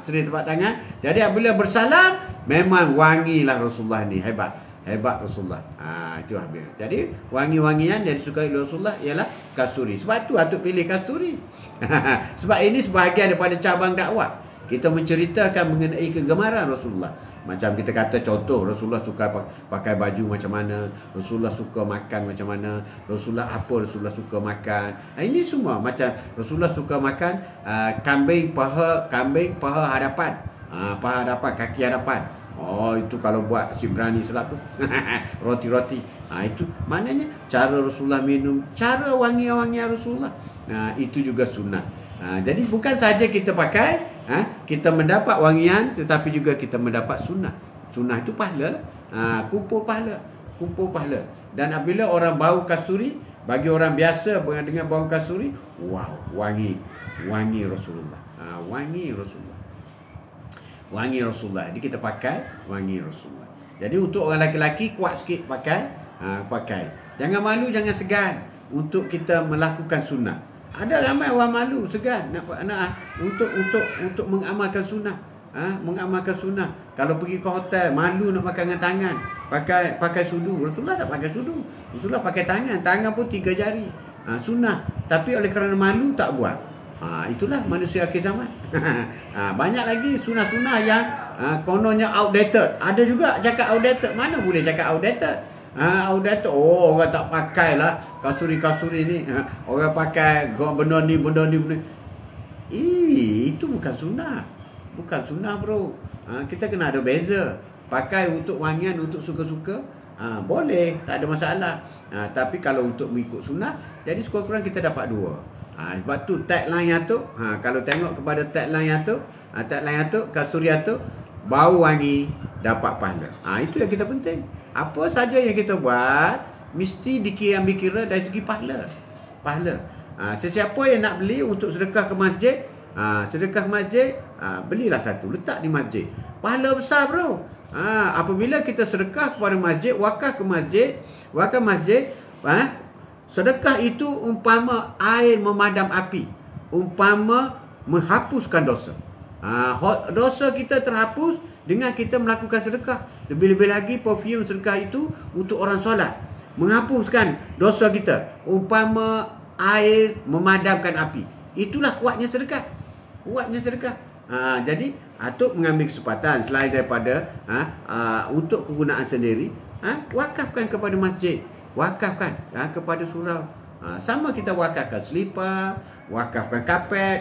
Spray tapak tangan. Jadi apabila bersalam, memang wangilah Rasulullah ni. Hebat Rasulullah. Itulah dia. Jadi wangi-wangian yang disukai oleh Rasulullah ialah kasturi. Sebab tu atuk pilih kasturi. Sebab ini sebahagian daripada cabang dakwah. Kita menceritakan mengenai kegemaran Rasulullah. Macam kita kata contoh, Rasulullah suka pakai baju macam mana, Rasulullah suka makan macam mana, Rasulullah suka makan. Ini semua macam Rasulullah suka makan kambing paha hadapan. Paha hadapan, kaki hadapan. Oh, itu kalau buat si berani sedap tu. Roti-roti. Itu maknanya cara Rasulullah minum, cara wangi-wangian Rasulullah. Itu juga sunnah. Jadi bukan saja kita pakai, kita mendapat wangian, tetapi juga kita mendapat sunnah. Sunnah itu pahala lah. Kumpul pahala. Dan apabila orang bau kasturi, bagi orang biasa dengan bau kasturi, wow, wangi Rasulullah. Wangi Rasulullah. Jadi kita pakai wangi Rasulullah. Jadi untuk orang lelaki kuat sikit pakai. Jangan malu, jangan segan untuk kita melakukan sunnah. Ada ramai orang malu, segan nak untuk mengamalkan sunnah. Mengamalkan sunnah. Kalau pergi ke hotel, malu nak makan dengan tangan, pakai sudu. Rasulullah tak pakai sudu. Rasulullah pakai tangan pun 3 jari. Sunnah. Tapi oleh kerana malu tak buat. Itulah manusia akhir zaman. Banyak lagi sunnah-sunnah yang kononnya outdated. Ada juga cakap outdated. Mana boleh cakap outdated? Outdated. Oh, orang tak pakai lah kasturi ni. Orang pakai benda ni. Itu bukan sunnah. Bukan sunnah bro. Kita kena ada beza. Pakai untuk wangian, untuk suka-suka, boleh, tak ada masalah. Tapi kalau untuk mengikut sunnah, jadi sekurang-kurang kita dapat 2. Sebab tu tagline Atuk, kalau tengok kepada tagline Atuk, kasturi Atuk, bau wangi dapat pahala. Itu yang kita penting. Apa saja yang kita buat mesti diambil kira dari segi pahala. Sesiapa yang nak beli untuk sedekah ke masjid, belilah satu, letak di masjid. Pahala besar bro. Apabila kita sedekah kepada masjid, wakaf masjid, sedekah itu umpama air memadam api, umpama menghapuskan dosa. Dosa kita terhapus dengan kita melakukan sedekah. Lebih-lebih lagi perfume sedekah itu untuk orang solat. menghapuskan dosa kita. Umpama air memadamkan api. Itulah kuatnya sedekah. Kuatnya sedekah. Jadi atuk mengambil kesempatan selain daripada untuk kegunaan sendiri, wakafkan kepada masjid, wakafkan kepada surau. Sama kita wakafkan selipar, wakafkan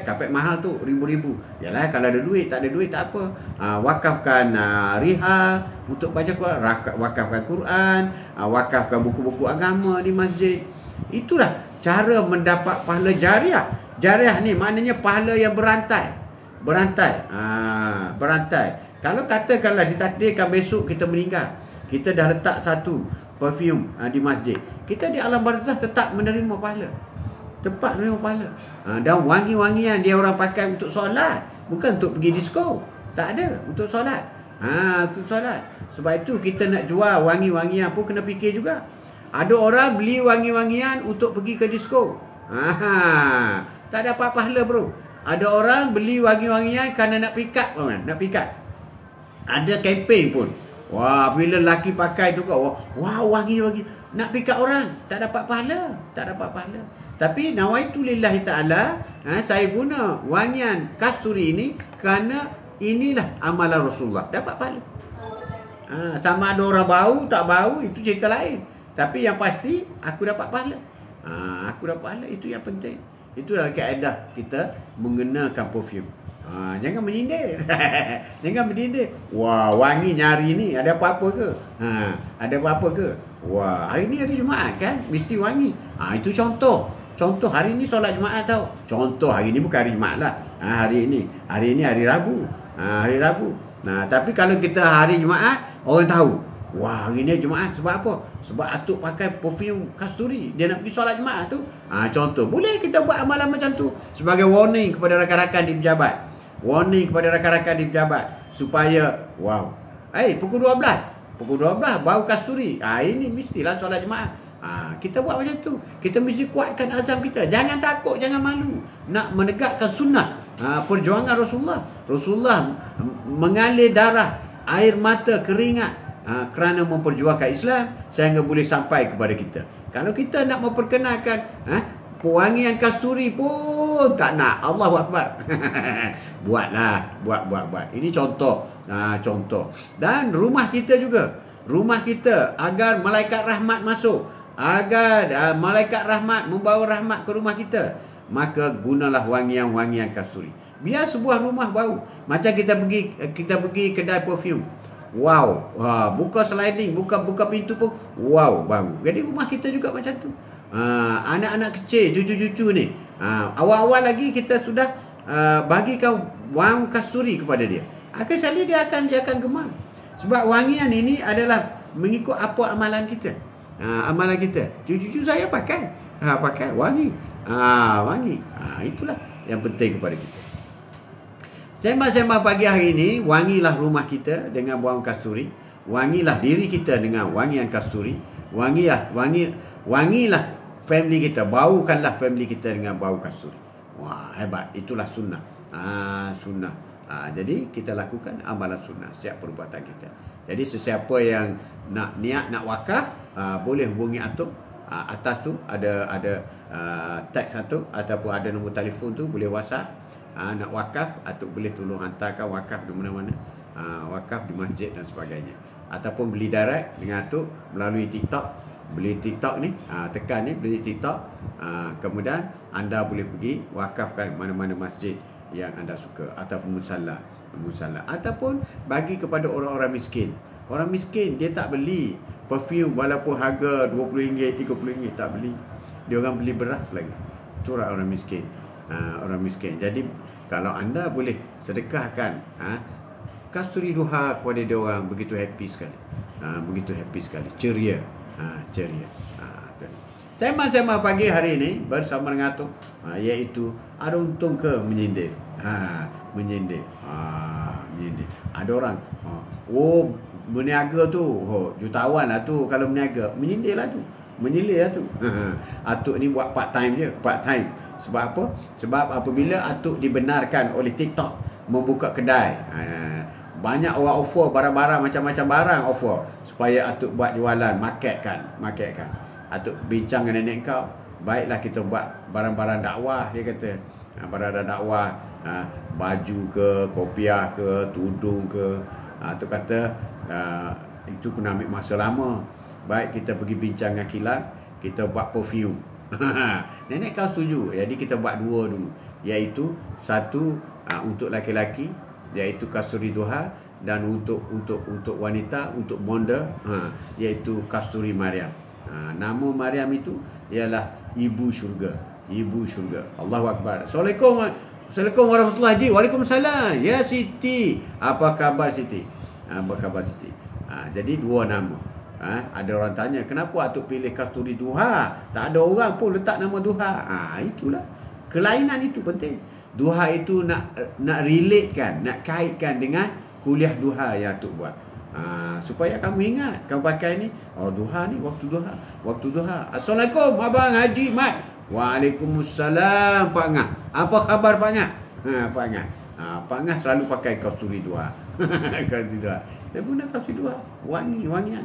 kapet mahal tu ribu-ribu. Yalah, kalau ada duit, tak ada duit tak apa. Wakafkan riha untuk baca Quran, wakafkan Quran, wakafkan buku-buku agama di masjid. Itulah cara mendapat pahala jariah. Jariah ni maknanya pahala yang berantai. Berantai. Kalau katakanlah ditakdirkan besok kita meninggal, kita dah letak satu perfume di masjid, kita di alam barzah tetap menerima pahala. Tepat menerima pahala. Dan wangi-wangian dia orang pakai untuk solat, bukan untuk pergi disko. Tak ada, untuk solat. Untuk solat. Sebab itu kita nak jual wangi-wangian pun kena fikir juga. Ada orang beli wangi-wangian untuk pergi ke disko. Tak dapat pahala bro. Ada orang beli wangi-wangian kerana nak pick up, nak pick up. Ada kempen pun. Wah, bila lelaki pakai tu kau, wah wangi-wangi, nak pick up orang, tak dapat pahala, tak dapat pahala. Tapi nawaitu lillahi ta'ala, saya guna wangian kasturi ini kerana inilah amalan Rasulullah, dapat pahala. Sama ada orang bau tak bau itu cerita lain. Tapi yang pasti aku dapat pahala. Aku dapat pahala, itu yang penting. Itulah kaedah kita mengenakan perfume. Jangan menyindir. Jangan menyindir. Wah, wangi nyari ni ada apa-apa ke? Ada apa-apa ke? Wah, hari ni hari Jumaat kan, mesti wangi. Itu contoh. Contoh hari ni solat Jumaat tau. Contoh hari ni bukan hari Jumaat lah. Hari ni hari Rabu. Hari Rabu. Tapi kalau kita hari Jumaat, orang tahu. Wah, hari ni Jumaat sebab apa? Sebab atuk pakai perfume kasturi. Dia nak pergi solat Jumaat tu. Contoh. Boleh kita buat amalan macam tu sebagai warning kepada rakan-rakan di pejabat. Warning kepada rakan-rakan di pejabat supaya wow. Pukul 12. Pukul 12 bau kasturi. Ini mestilah solat Jumaat. Kita buat macam tu. Kita mesti kuatkan azam kita. Jangan takut, jangan malu. Nak menegakkan sunnah. Perjuangan Rasulullah. Rasulullah mengalir darah, air mata, keringat kerana memperjuangkan Islam sehingga boleh sampai kepada kita. Kalau kita nak memperkenalkan pewangian kasturi pun tak nak. Allahu Akbar. Buatlah, buat. Ini contoh. Contoh. Dan rumah kita juga. Rumah kita agar malaikat rahmat masuk, agar malaikat rahmat membawa rahmat ke rumah kita, maka gunalah wangian-wangian kasturi. Biar sebuah rumah bau. Macam kita pergi kedai perfume. Wow, buka sliding, buka pintu pun wow, bau. Jadi rumah kita juga macam tu. Anak-anak kecil, cucu-cucu ni, awal-awal lagi kita sudah bagikan wang kasturi kepada dia. Akhir sekali dia akan gemar. Sebab wangian ini adalah mengikut apa amalan kita. Amalan kita. Cucu-cucu saya pakai wangi. Wangi. Itulah yang penting kepada kita. Sembang-sembang pagi hari ini, wangilah rumah kita dengan bau kasturi. Wangilah diri kita dengan wangian kasturi. Wangilah family kita. Baukanlah family kita dengan bau kasturi. Wah, hebat. Itulah sunnah. Sunnah. Jadi kita lakukan amalan sunnah setiap perbuatan kita. Jadi sesiapa yang niat nak wakaf, boleh hubungi atuk. Atas tu ada teks atuk ataupun ada nombor telefon tu, boleh WhatsApp. Nak wakaf, atuk boleh tolong hantarkan wakaf di mana-mana. Wakaf di masjid dan sebagainya. Ataupun beli direct dengan atuk melalui TikTok. Beli TikTok ni, tekan ni beli TikTok. Kemudian anda boleh pergi wakafkan mana-mana masjid yang anda suka, ataupun musalla. Ataupun bagi kepada orang-orang miskin. Orang miskin dia tak beli perfume walaupun harga RM20, RM30, tak beli. Dia orang beli beras lagi. Itu orang miskin. Orang miskin. Jadi kalau anda boleh sedekahkan kasturi duha kepada dia orang, begitu happy sekali. Begitu happy sekali. Ceria. Ceria. Sembang-sembang pagi hari ini bersama dengan atuk, iaitu ada untung ke menyindir. Menyindir. Menyindir. Ada orang berniaga tu, jutawan lah tu kalau berniaga. Menyindir lah tu. Menyindir lah tu. Atuk ni buat part time je. Part time. Sebab apa? Sebab apabila atuk dibenarkan oleh TikTok membuka kedai, banyak orang offer barang-barang, macam-macam barang offer supaya atuk buat jualan, marketkan. Atuk bincang dengan nenek kau, baiklah kita buat barang-barang dakwah, dia kata. Barang-barang dakwah, baju ke, kopiah ke, tudung ke. Atuk kata itu kena ambil masa lama. Baik, kita pergi bincang dengan kilat, kita buat perfume. Nenek kau setuju. Jadi kita buat dua dulu, iaitu satu untuk laki-laki, iaitu kasturi duha, dan untuk wanita, untuk bonda, iaitu kasturi Maryam. Nama Maryam itu ialah ibu syurga. Ibu syurga. Allahu Akbar. Assalamualaikum warahmatullahi wabarakatuh. Waalaikumsalam. Ya Siti. Apa khabar Siti? Jadi dua nama. Ada orang tanya, kenapa atuk pilih kasturi duha? Tak ada orang pun letak nama duha. Itulah. Kelainan itu penting. Duha itu nak relatekan, nak kaitkan dengan kuliah duha yang atuk buat. Supaya kamu ingat, kamu pakai ni, duha ni, waktu duha. Assalamualaikum Abang Haji Mat. Waalaikumsalam Pak Ngah. Apa khabar Pak Ngah? Pak Ngah. Pak Ngah selalu pakai kasturi duha. Kasturi duha. Dia guna kasturi duha, wangian.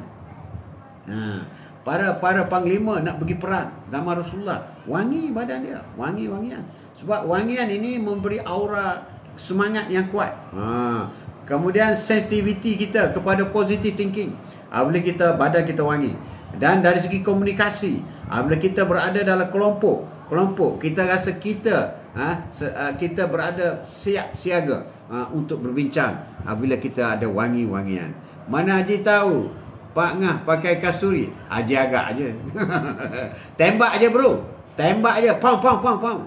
Para panglima nak pergi perang zaman Rasulullah, wangi badan dia, wangian. Sebab wangian ini memberi aura semangat yang kuat. Kemudian sensitivity kita kepada positive thinking. Bila kita badan kita wangi. Dan dari segi komunikasi, bila kita berada dalam kelompok, kita rasa kita berada siap siaga untuk berbincang bila kita ada wangian. Mana Haji tahu Pak Ngah pakai kasturi? Haji agak aje. Tembak aje bro. Tembak aje. Pam.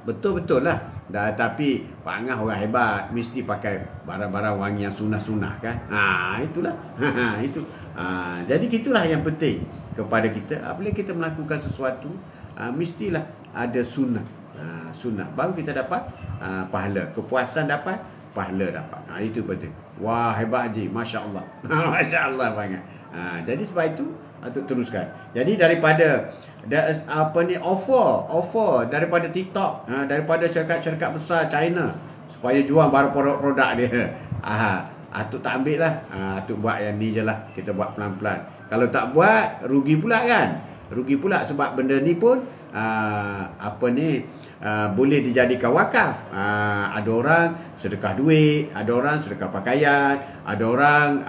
Betul lah. Tapi Pak Ngah orang hebat, mesti pakai barang-barang wangi yang sunah-sunah kan. Itulah. Itu. Jadi itulah yang penting kepada kita. Apabila kita melakukan sesuatu, mestilah ada sunnah. Sunnah baru kita dapat pahala. Kepuasan dapat, pahala dapat. Itu penting. Wah, hebat Haji, masya-Allah. Masya-Allah banget. Jadi sebab itu untuk teruskan. Jadi daripada offer daripada TikTok, daripada syarikat-syarikat besar China supaya jual barang produk dia. Atuk tak ambil lah. Atuk buat yang ni je lah. Kita buat pelan-pelan. Kalau tak buat, rugi pula kan. Rugi pula sebab benda ni pun boleh dijadikan wakaf. Ada orang sedekah duit, ada orang sedekah pakaian, ada orang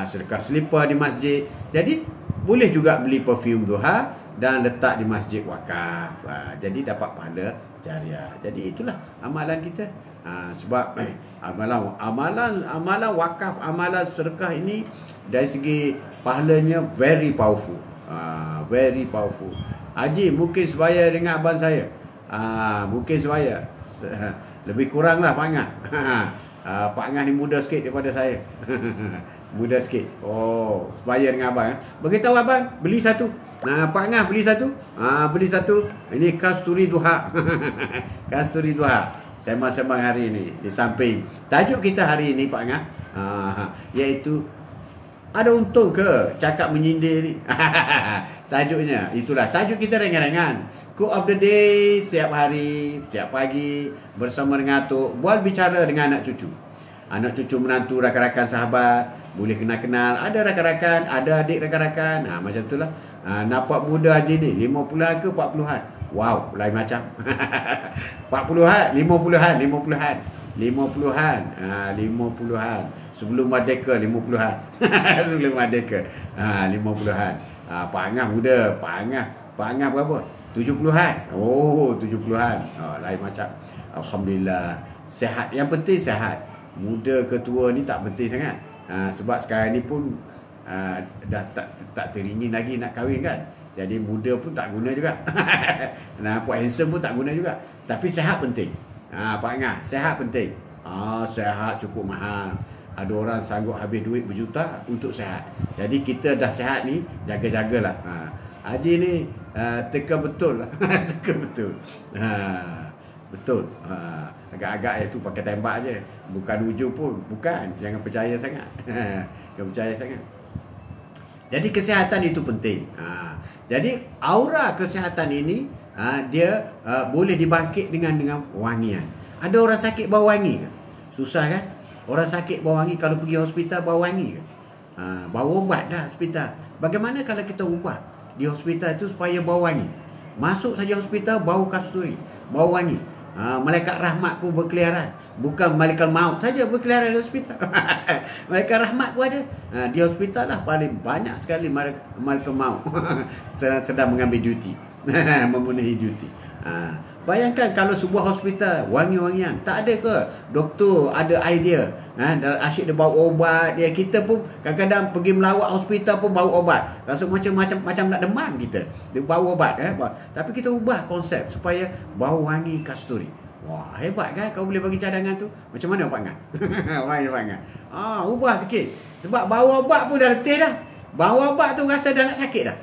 sedekah selipar di masjid. Jadi boleh juga beli perfume duha dan letak di masjid wakaf. Jadi dapat pahala jariah. Jadi itulah amalan kita. Sebab amalan wakaf, amalan sedekah ini dari segi pahalanya very powerful. Very powerful. Haji mungkin sebaya dengan abang saya. Mungkin sebaya. Lebih kurang lah Pak Ngah. Pak Ngah ni muda sikit daripada saya. Muda sikit. Sebaya dengan abang. Beritahu abang, beli satu. Pak Ngah beli satu. Beli satu. Ini kasturi duha. Kasturi duha. Sembang-sembang hari ini. Di samping tajuk kita hari ini Pak Ngah, iaitu ada untung ke cakap menyindir ni? Tajuknya itulah. Tajuk kita ringan-ringan. Quote of the day, setiap hari, setiap pagi bersama dengan atuk, buat bicara dengan anak cucu. Anak cucu menantu, rakan-rakan sahabat, boleh kenal-kenal. Ada rakan-rakan, ada adik rakan-rakan. Macam itulah. Nampak muda Haji ni 50-an ke 40-an? Wow, lain macam. 40-an, 50-an, 50-an. 50-an. 50-an. Sebelum merdeka 50-an. Sebelum merdeka 50-an. Pak Ngah muda. Pak Ngah berapa? 70-an. 70-an. Lain macam. Alhamdulillah. Sihat. Yang penting sihat. Muda ke tua ni tak penting sangat. Sebab sekarang ni pun dah tak teringin lagi nak kahwin kan. Jadi muda pun tak guna juga. Nampak handsome pun tak guna juga. Tapi sihat penting. Pak Ngah, sihat penting. Sihat cukup mahal. Ada orang sanggup habis duit berjuta untuk sihat. Jadi kita dah sihat ni, jaga-jagalah. Haji ni teka betul lah. Teka betul. Betul. Agak-agak itu pakai tembak je. Bukan ujung pun. Bukan. Jangan percaya sangat. Jangan percaya sangat. Jadi kesihatan itu penting. Jadi aura kesihatan ini dia boleh dibangkit dengan wangian. Ada orang sakit bau wangi kan? Susah kan? Orang sakit bau wangi, kalau pergi hospital bau wangi ke? Bau ubat dah hospital. Bagaimana kalau kita ubah di hospital itu supaya bau wangi? Masuk saja hospital bau kasturi, bau wangi. Malaikat rahmat pun berkeliaran. Bukan malaikat maut saja berkeliaran di hospital. Malaikat rahmat pun ada. Di hospital lah paling banyak sekali malaikat maut sedang mengambil duty. Memenuhi duty. Bayangkan kalau sebuah hospital wangi-wangian, tak ada ke doktor ada idea, asyik dia bau obat dia. Kita pun kadang-kadang pergi melawat hospital pun bau obat, rasa macam nak demam kita, dia bau obat tapi kita ubah konsep supaya bau wangi kasturi. Wah, hebat kan kau boleh bagi cadangan tu. Macam mana Pak Ngan? Pak Ngan. Ubah sikit. Sebab bau obat pun dah letih dah. Bau obat tu rasa dah nak sakit dah.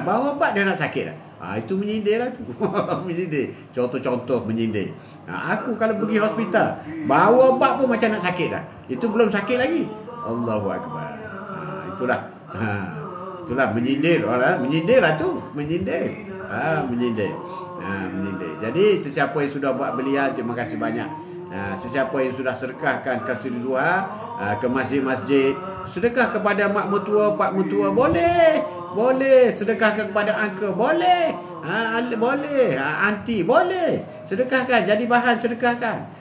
Bau obat dah nak sakit dah. Itu menyindir lah tu. Menyindir. Contoh-contoh menyindir. Aku kalau pergi hospital, bau obat pun macam nak sakit dah. Itu belum sakit lagi. Allahu Akbar. Itulah menyindir. Menyindir lah tu. Menyindir. Menyindir. Jadi sesiapa yang sudah buat belian, terima kasih banyak. Sesiapa yang sudah sedekahkan kasuri duha ke masjid-masjid, sedekah kepada mak mertua, pak mertua, boleh sedekahkan kepada angka, boleh anti, boleh sedekahkan, jadi bahan sedekahkan.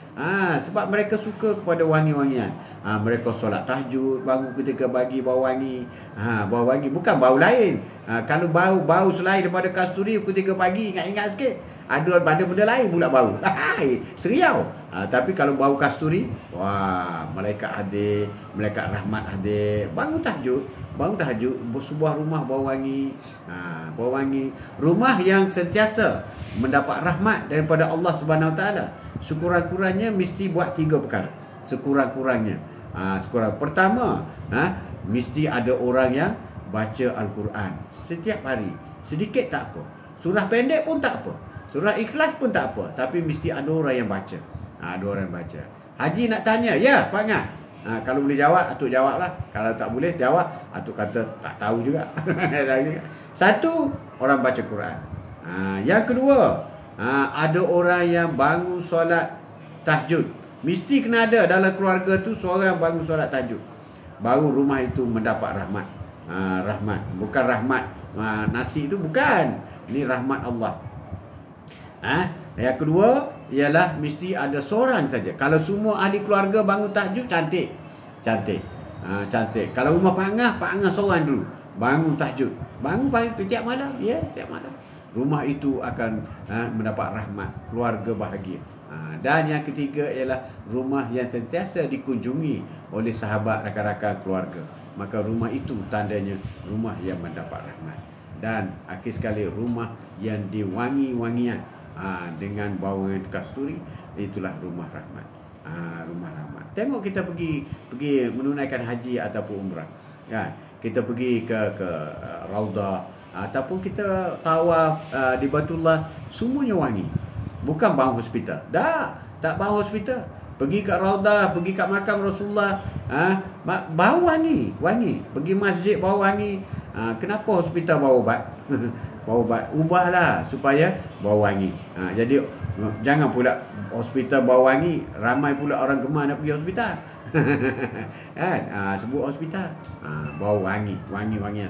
Sebab mereka suka kepada wangi-wangian. Mereka solat tahajud, bangun ketika pagi bau wangi. Bau wangi, bukan bau lain. Kalau bau selain daripada kasturi ketika pagi, ingat-ingat sikit, ada benda lain pula bau. Seriau. Tapi kalau bau kasturi, wah, malaikat hadir, malaikat rahmat hadir. Bangun tahajud, sebuah rumah bau wangi. Bau wangi. Rumah yang sentiasa mendapat rahmat daripada Allah Subhanahu Wa Taala. Sekurang-kurangnya mesti buat 3 perkara. Sekurang-kurangnya. Pertama, mesti ada orang yang baca Al-Quran setiap hari. Sedikit tak apa. Surah pendek pun tak apa. Surah Ikhlas pun tak apa. Tapi mesti ada orang yang baca. Ada orang yang baca. Haji nak tanya, ya Pak Ngan. Kalau boleh jawab, Atuk jawab lah. Kalau tak boleh jawab, Atuk kata tak tahu juga. Satu, orang baca Quran. Yang kedua, ada orang yang bangun solat tahajud. Mesti kena ada dalam keluarga tu seorang yang bangun solat tahajud. Baru rumah itu mendapat rahmat. Rahmat. Bukan rahmat nasi itu, bukan. Ini rahmat Allah. Yang kedua ialah mesti ada seorang saja. Kalau semua ahli keluarga bangun tahajud, cantik. Cantik. Kalau rumah Pak Angah seorang dulu bangun tahajud. Bangun setiap malam. Ya, setiap malam. Rumah itu akan mendapat rahmat, keluarga bahagia. Dan yang ketiga ialah rumah yang sentiasa dikunjungi oleh sahabat, rakan-rakan, keluarga. Maka rumah itu tandanya rumah yang mendapat rahmat. Dan akhir sekali, rumah yang diwangi-wangian dengan bau kasturi, itulah rumah rahmat. Rumah rahmat. Tengok kita pergi menunaikan haji ataupun umrah. Kita pergi ke Raudah ataupun kita tawaf di Baitullah, semuanya wangi. Bukan bau hospital. Tak bau hospital. Pergi kat Raudah, pergi kat makam Rasulullah, bau wangi. Pergi masjid bau wangi. Kenapa hospital bau obat? Bau obat. Ubahlah supaya bau wangi. Jadi jangan pula hospital bau wangi, ramai pula orang gemar nak pergi hospital. Kan? Sebut hospital, bau wangi-wangian.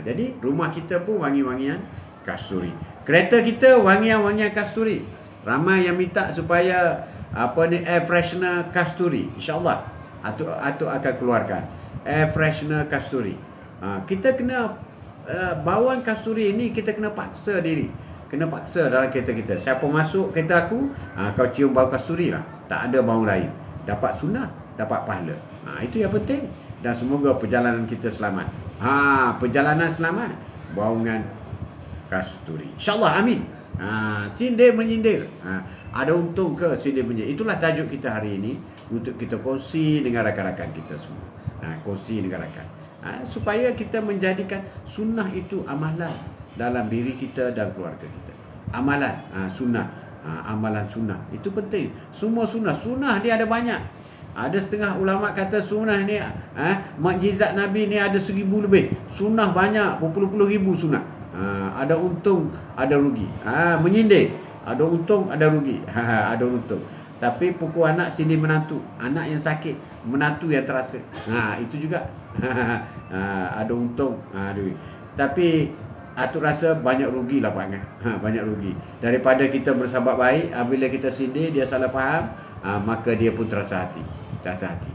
Jadi rumah kita pun wangi-wangian kasturi. Kereta kita wangian-wangian kasturi. Ramai yang minta supaya air freshener kasturi. InsyaAllah Atuk akan keluarkan air freshener kasturi. Kita kena bawang kasturi ini, kita kena paksa diri. Kena paksa dalam kereta kita. Siapa masuk kereta aku, kau cium bau kasturi lah. Tak ada bau lain. Dapat sunnah, dapat pahala. Itu yang penting. Dan semoga perjalanan kita selamat. Perjalanan selamat, baungan kasturi. InsyaAllah, amin. Sindir menyindir. Ada untung ke sindir menyindir? Itulah tajuk kita hari ini, untuk kita kongsi dengan rakan-rakan kita semua. Kongsi dengan rakan. Supaya kita menjadikan sunnah itu amalan dalam diri kita dan keluarga kita. Amalan sunnah. Amalan sunnah itu penting. Semua sunnah ni ada banyak. Ada setengah ulama kata sunnah ni mukjizat Nabi ni ada 1000 lebih. Sunnah banyak, berpuluh-puluh ribu sunnah. Ada untung, ada rugi. Menyindir, ada untung, ada rugi. Ada untung. Tapi pukul anak sindir menantu. Anak yang sakit, menantu yang terasa. Itu juga. Ada untung. Tapi Atuk rasa banyak rugi lah Pak Angah. Banyak rugi. Daripada kita bersahabat baik, bila kita sindir, dia salah faham, maka dia pun terasa hati. Terasa hati.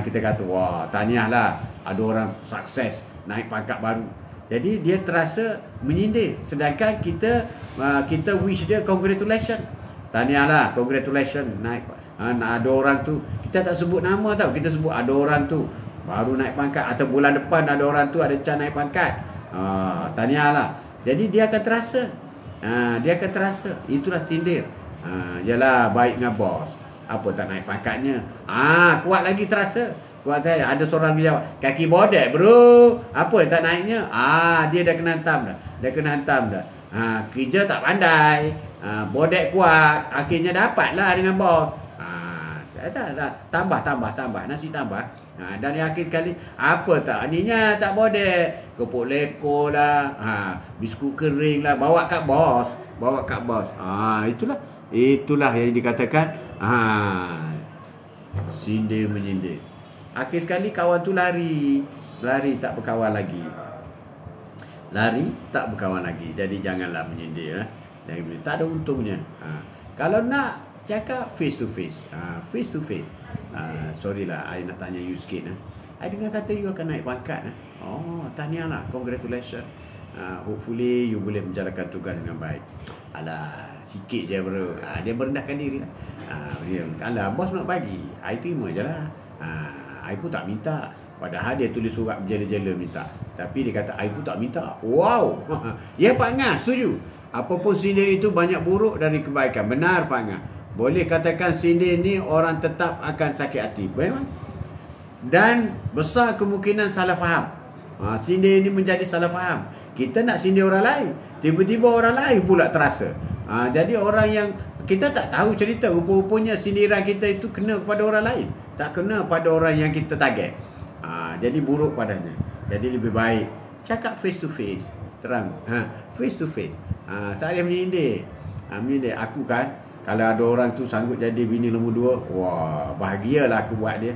Kita kata, wah, tahniah lah. Ada orang sukses, naik pangkat baru. Jadi dia terasa menyindir. Sedangkan kita wish dia congratulations. Tahniah lah, congratulations. Naik. Ada orang tu, kita tak sebut nama tau. Kita sebut ada orang tu baru naik pangkat. Atau bulan depan ada orang tu ada can naik pangkat. Tahniah lah. Jadi dia akan terasa. Dia akan terasa. Itulah sindir. Yalah, baik dengan bos. Apa tak naik pangkatnya? Kuat lagi terasa. Kuat saya. Ada seorang dia jawab, kaki bodek bro. Apa tak naiknya? Dia dah kena hantam dah. Kerja tak pandai. Bodek kuat. Akhirnya dapatlah dengan bos. Tambah. Nasi tambah. Dan yang akhir sekali, apa tak? Aninya tak bodek. Kepuk leko lah. Biskut kering lah. Bawa kat bos. Itulah yang dikatakan sindir menyindir. Akhir sekali kawan tu lari tak berkawan lagi. Jadi janganlah menyindir. Tak ada untungnya. Kalau nak cakap face to face. Sorry lah, I nak tanya you sikit. I dengar kata you akan naik pangkat. Tahniah lah, congratulations. Hopefully you boleh menjalankan tugas dengan baik. Alah, sikit je bro. Dia merendahkan diri lah. Alah, bos nak bagi, I terima je lah. I pun tak minta. Padahal dia tulis surat berjela-jela minta. Tapi dia kata, I pun tak minta. Wow. Ya Pak Ngah, setuju. Apapun sindir itu banyak buruk dari kebaikan. Benar Pak Ngah. Boleh katakan sindir ni orang tetap akan sakit hati. Memang. Dan besar kemungkinan salah faham. Sindir ni menjadi salah faham. Kita nak sindir orang lain, tiba-tiba orang lain pula terasa. Jadi orang yang kita tak tahu cerita, rupa-rupanya sindiran kita itu kena kepada orang lain, tak kena pada orang yang kita target. Jadi buruk padanya. Jadi lebih baik cakap face to face, terang. Face to face. Saya menyindir. Aku kan, kalau ada orang tu sanggup jadi bini nombor 2, wah, bahagialah aku buat dia.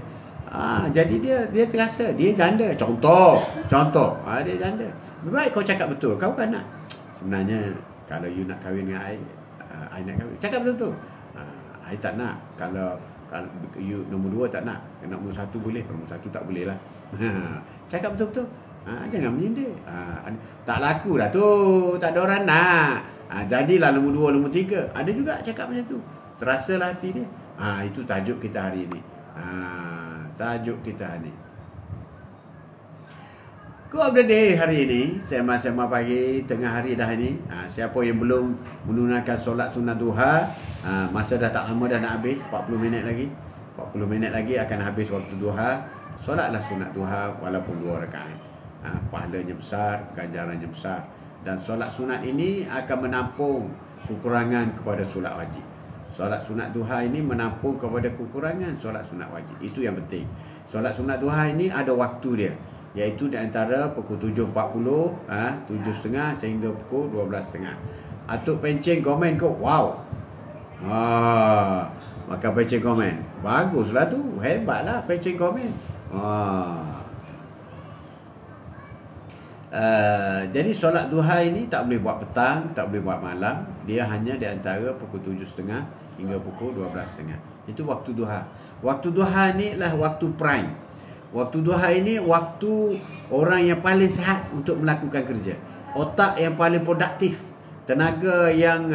Jadi dia terasa dia janda. Contoh. Dia janda. Lebih baik kau cakap betul. Kau kan nak, sebenarnya kalau you nak kahwin dengan I nak kahwin. Cakap betul-betul. I tak nak. Kalau you nombor 2 tak nak. Nombor 1 boleh, nombor 1 tak boleh lah. Cakap betul-betul. Jangan menyindir. Tak laku dah tu. Tak ada orang nak. Jadilah nombor 2, nombor 3. Ada juga cakap macam tu. Terasalah hati dia. Itu tajuk kita hari ini. Tajuk kita hari ini. Quote of the day hari ini, sema-sema pagi, tengah hari dah ini. Siapa yang belum menunaikan solat sunat duha, masa dah tak lama dah nak habis, 40 minit lagi. 40 minit lagi akan habis waktu duha. Solatlah sunat duha walaupun 2 rakaat. Pahalanya besar, ganjarannya besar. Dan solat sunat ini akan menampung kekurangan kepada solat wajib. Solat sunat duha ini menampung kepada kekurangan solat sunat wajib. Itu yang penting. Solat sunat duha ini ada waktu dia, iaitu di antara pukul 7.40, 7.30 sehingga pukul 12.30. Atuk pencen komen kau, wow. Maka pencen komen, baguslah tu, hebatlah pencen komen. Jadi solat duha ini tak boleh buat petang, tak boleh buat malam. Dia hanya di antara pukul 7.30 hingga pukul 12.30. Itu waktu duha. Waktu duha ni lah waktu prime. Waktu duha ini waktu orang yang paling sihat untuk melakukan kerja. Otak yang paling produktif. Tenaga yang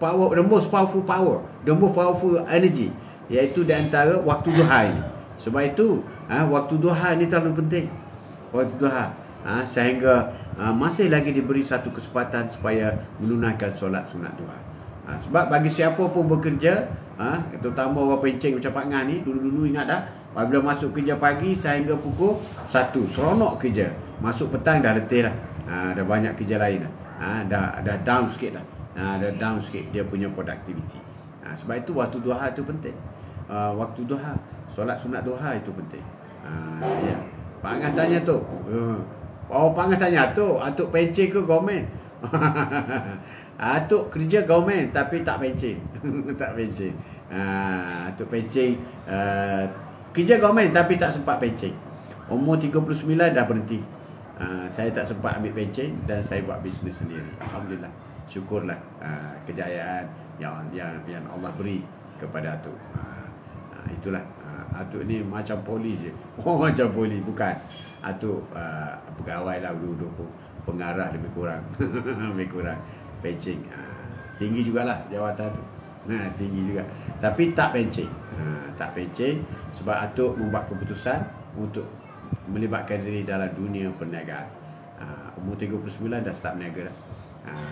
power, the most powerful power, the most powerful energy, iaitu di antara waktu duha ini. Sebab itu waktu duha ni terlalu penting. Waktu duha sehingga masih lagi diberi satu kesempatan supaya menunaikan solat sunat duha. Sebab bagi siapa pun bekerja, terutama orang pencen macam Pak Ngah ni, dulu-dulu ingat dah, apabila masuk kerja pagi sehingga pukul 1, seronok kerja. Masuk petang dah letih dah. Dah banyak kerja lain dah. Dah down sikit dah. Dah down sikit dia punya productivity. Sebab itu waktu duha tu penting. Waktu duha, solat sunat duha itu penting. Ya. Pak Ngah tanya tu. Pak Ngah tanya tu, atuk pencen ke komen? Atuk kerja government tapi tak pencen. Tak pencen. Atuk pencen kerja government tapi tak sempat pencen. Umur 39 dah berhenti. Saya tak sempat ambil pencen dan saya buat bisnes sendiri. Alhamdulillah. Syukurlah kejayaan yang Allah beri kepada Atuk. Itulah. Atuk ni macam polis je. Oh, macam polis. Bukan. Atuk pegawai lah dulu pun. Pengarah lebih kurang. Lebih kurang. Pencen. Tinggi jugalah jawatan tu. Tinggi juga. Tapi tak pencen. Tak pencen sebab Atuk membuat keputusan untuk melibatkan diri dalam dunia perniagaan. Umur 39 dah start berniaga dah.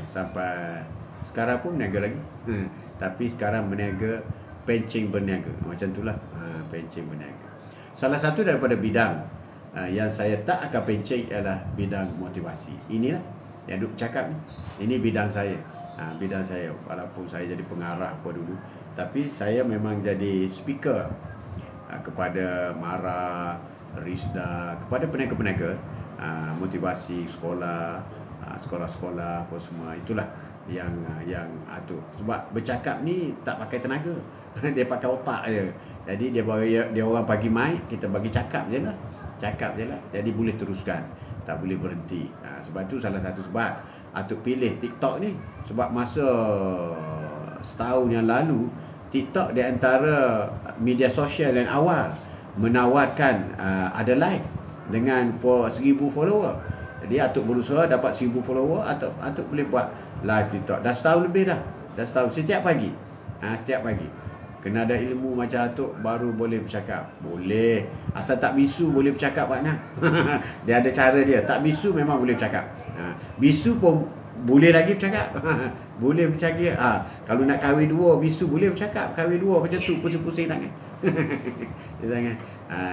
Sampai sekarang pun berniaga lagi. Tapi sekarang berniaga pencen berniaga. Macam itulah. Pencen berniaga. Salah satu daripada bidang yang saya tak akan pencen ialah bidang motivasi. Inilah yang duk cakap ni. Ini bidang saya. Bidang saya. Walaupun saya jadi pengarah apa dulu, tapi saya memang jadi speaker kepada MARA, RISDA, kepada peniaga-peniaga, motivasi sekolah, sekolah-sekolah apa semua. Itulah yang Atuk. Sebab bercakap ni tak pakai tenaga. Dia pakai otak je. Jadi dia orang bagi mic, kita bagi cakap je lah. Cakap je lah. Jadi boleh teruskan. Tak boleh berhenti. Sebab tu salah satu sebab Atuk pilih TikTok ni. Sebab masa setahun yang lalu, TikTok di antara media sosial yang awal menawarkan ada live dengan 1,000 follower. Jadi Atuk berusaha dapat 1,000 follower, Atuk boleh buat live TikTok. Dah setahun lebih dah. Dah setahun. Setiap pagi. Setiap pagi. Kena ada ilmu macam Atuk baru boleh bercakap. Boleh. Asal tak bisu boleh bercakap banyak. Dia ada cara dia. Tak bisu memang boleh bercakap. Bisu pun boleh lagi bercakap. Boleh bercakap. Kalau nak kahwin dua, bisu boleh bercakap. Kahwin dua macam tu, pusing-pusing tangan.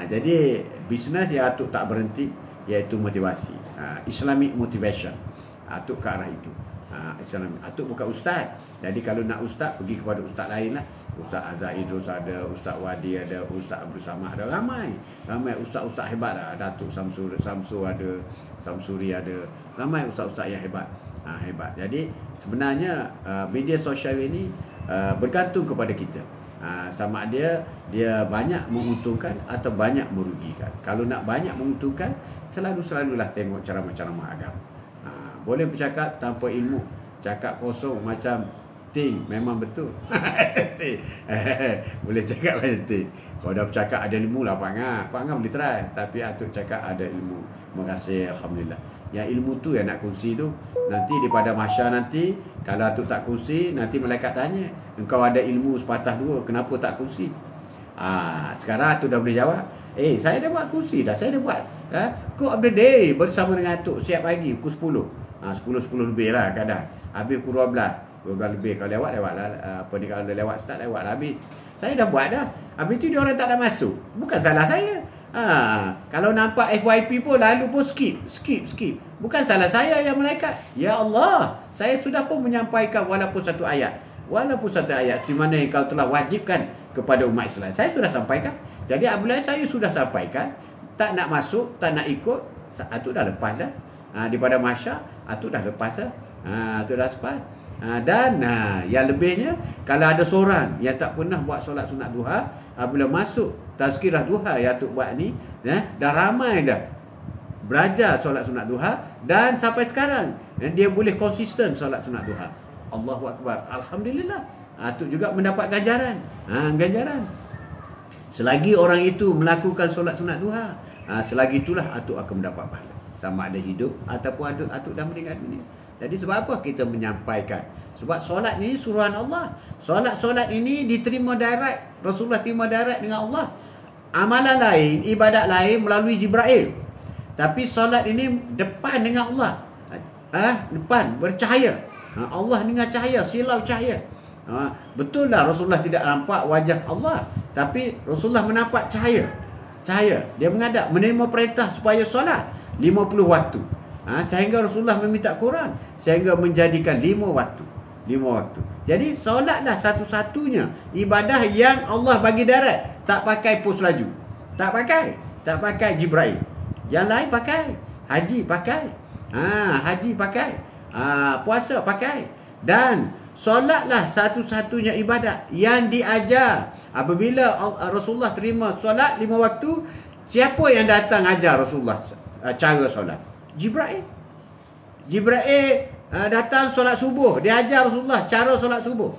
Jadi bisnes yang Atuk tak berhenti, iaitu motivasi. Islamic motivation. Atuk ke arah itu. Atuk bukan ustaz. Jadi kalau nak ustaz, pergi kepada ustaz lain lah. Ustaz Azhar Idrus ada, Ustaz Wadi ada, Ustaz Abdul Samad ada, ramai ustaz-ustaz hebat lah. Datuk Samsu ada, Samsuri ada, ramai ustaz-ustaz yang hebat. Hebat. Jadi sebenarnya media sosial ini bergantung kepada kita. Sama dia banyak menguntungkan atau banyak merugikan. Kalau nak banyak menguntungkan, selalulah tengok ceramah-ceramah agama. Boleh bercakap tanpa ilmu, cakap kosong macam ting, memang betul. Boleh cakap macam ting. Kalau dah bercakap ada ilmu lah Pak Angah boleh try. Tapi Atuk cakap ada ilmu. Terima kasih, Alhamdulillah. Yang ilmu tu yang nak kongsi tu, nanti di pada mahsyar nanti, kalau Atuk tak kongsi, nanti malaikat tanya, engkau ada ilmu sepatah dua, kenapa tak kongsi? Sekarang Atuk dah boleh jawab. Saya dah buat kongsi dah, saya dah buat Quote of the day bersama dengan Atuk siap pagi pukul 10. 10 lebih lah kadang. Habis pukul 12 lebih. Kalau lewat lah. Kalau lewat start lewat lah habis. Saya dah buat dah. Habis tu dia orang tak ada masuk. Bukan salah saya. Kalau nampak FYP pun lalu pun skip. Bukan salah saya yang malaikat. Ya Allah, saya sudah pun menyampaikan walaupun satu ayat. Di mana yang kau telah wajibkan kepada umat Islam. Saya sudah sampaikan. Jadi apabila saya sudah sampaikan, tak nak masuk, tak nak ikut, Atuk dah lepas dah. Daripada mahsyar, Atuk dah lepas dah. Atuk dah lepas. Dan yang lebihnya, kalau ada seorang yang tak pernah buat solat sunat duha, apabila masuk tazkirah duha yang Atuk buat ni, dah ramai dah belajar solat sunat duha, dan sampai sekarang dia boleh konsisten solat sunat duha. Allahu Akbar. Alhamdulillah. Atuk juga mendapat ganjaran. Ganjaran. Selagi orang itu melakukan solat sunat duha, selagi itulah Atuk akan mendapat pahala. Sama ada hidup ataupun Atuk dah meninggal dunia. Jadi sebab apa kita menyampaikan? Sebab solat ini suruhan Allah. Solat ini diterima direct. Rasulullah terima direct dengan Allah. Amalan lain, ibadat lain melalui Jibril. Tapi solat ini depan dengan Allah. Depan, bercahaya. Allah dengan cahaya, silau cahaya. Betul lah Rasulullah tidak nampak wajah Allah, tapi Rasulullah menampak cahaya. Dia menghadap, menerima perintah supaya solat 50 waktu. Sehingga Rasulullah meminta Quran sehingga menjadikan 5 waktu. Jadi solatlah satu-satunya ibadah yang Allah bagi darat. Tak pakai pos laju. Tak pakai Jibril. Yang lain pakai. Haji pakai. Haji pakai. Puasa pakai. Dan solatlah satu-satunya ibadat yang diajar. Apabila Rasulullah terima solat 5 waktu, siapa yang datang ajar Rasulullah cara solat? Jibril. Jibril datang solat subuh, dia ajar Rasulullah cara solat subuh.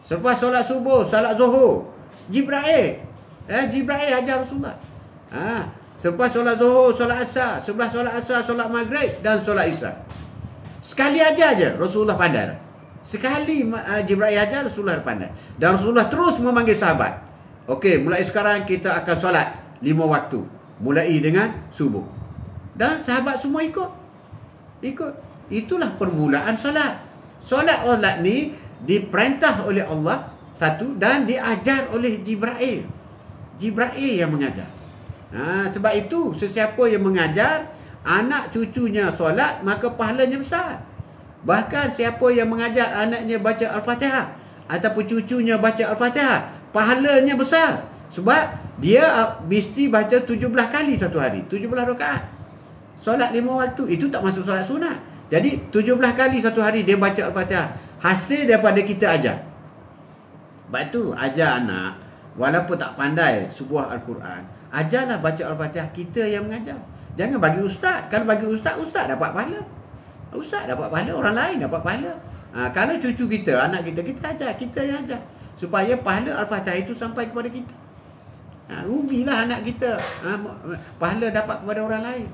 Selepas solat subuh, solat zuhur, Jibril ajar Rasulullah. Selepas solat zuhur, solat asar, sebelah solat asar, solat maghrib dan solat isya. Sekali aja Rasulullah pandai. Sekali Jibril ajar, Rasulullah pandai. Dan Rasulullah terus memanggil sahabat. Okey, mulai sekarang kita akan solat 5 waktu. Mulai dengan subuh. Dan sahabat semua ikut. Itulah permulaan solat. Solat ni diperintah oleh Allah satu dan diajar oleh Jibril. Jibril yang mengajar. Sebab itu sesiapa yang mengajar anak cucunya solat, maka pahalanya besar. Bahkan siapa yang mengajar anaknya baca Al-Fatihah ataupun cucunya baca Al-Fatihah, pahalanya besar. Sebab dia mesti baca 17 kali satu hari, 17 rakaat. Solat 5 waktu itu tak masuk solat sunat. Jadi 17 kali satu hari dia baca Al-Fatihah. Hasil daripada kita ajar. Sebab itu ajar anak, walaupun tak pandai sebuah Al-Quran, ajarlah baca Al-Fatihah, kita yang mengajar. Jangan bagi ustaz. Kalau bagi ustaz dapat pahala. Ustaz dapat pahala, orang lain dapat pahala. Kalau cucu kita, anak kita, kita ajar, kita yang ajar. Supaya pahala Al-Fatihah itu sampai kepada kita. Rugilah anak kita. Pahala dapat kepada orang lain.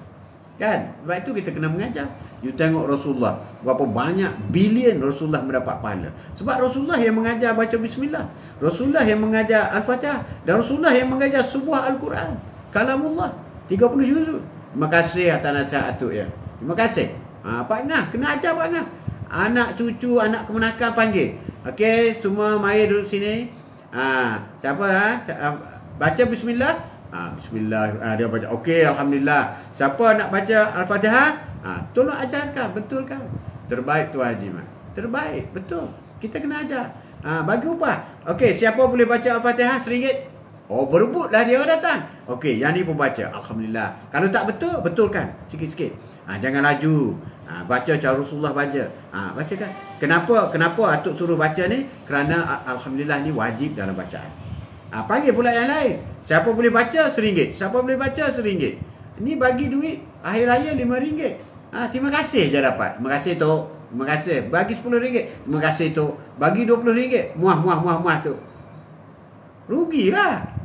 Kan? Sebab itu kita kena mengajar. You tengok Rasulullah, berapa banyak bilion Rasulullah mendapat pahala. Sebab Rasulullah yang mengajar baca bismillah. Rasulullah yang mengajar Al-Fatihah. Dan Rasulullah yang mengajar sebuah Al-Quran. Kalamullah. 30 juzuk. Terima kasih atas nasihat Atuk ya. Terima kasih. Pak Ngah, kena ajar Pak Ngah. Anak cucu, anak kemenakan panggil. Okey, semua mari duduk sini. Siapa baca bismillah? Bismillah. Dia baca. Okey, alhamdulillah. Siapa nak baca Al-Fatihah? Tolong ajarkan, betulkan. Terbaik tu Haji Mat. Terbaik, betul. Kita kena ajar. Bagi upah. Okey, siapa boleh baca Al-Fatihah RM1? Oh, berebutlah dia datang. Okey, yang ni pun baca. Alhamdulillah. Kalau tak betul, betulkan. Sikit-sikit. Jangan laju. Baca cara Rasulullah baca. Bacakan. Kenapa Atuk suruh baca ni? Kerana Alhamdulillah ni wajib dalam bacaan. Panggil pula yang lain. Siapa boleh baca RM1? Siapa boleh baca RM1? Ni bagi duit akhir raya RM5. Terima kasih je dapat. Terima kasih Tok. Terima kasih. Bagi RM10. Terima kasih Tok. Bagi RM20. Muah tu. Rugilah.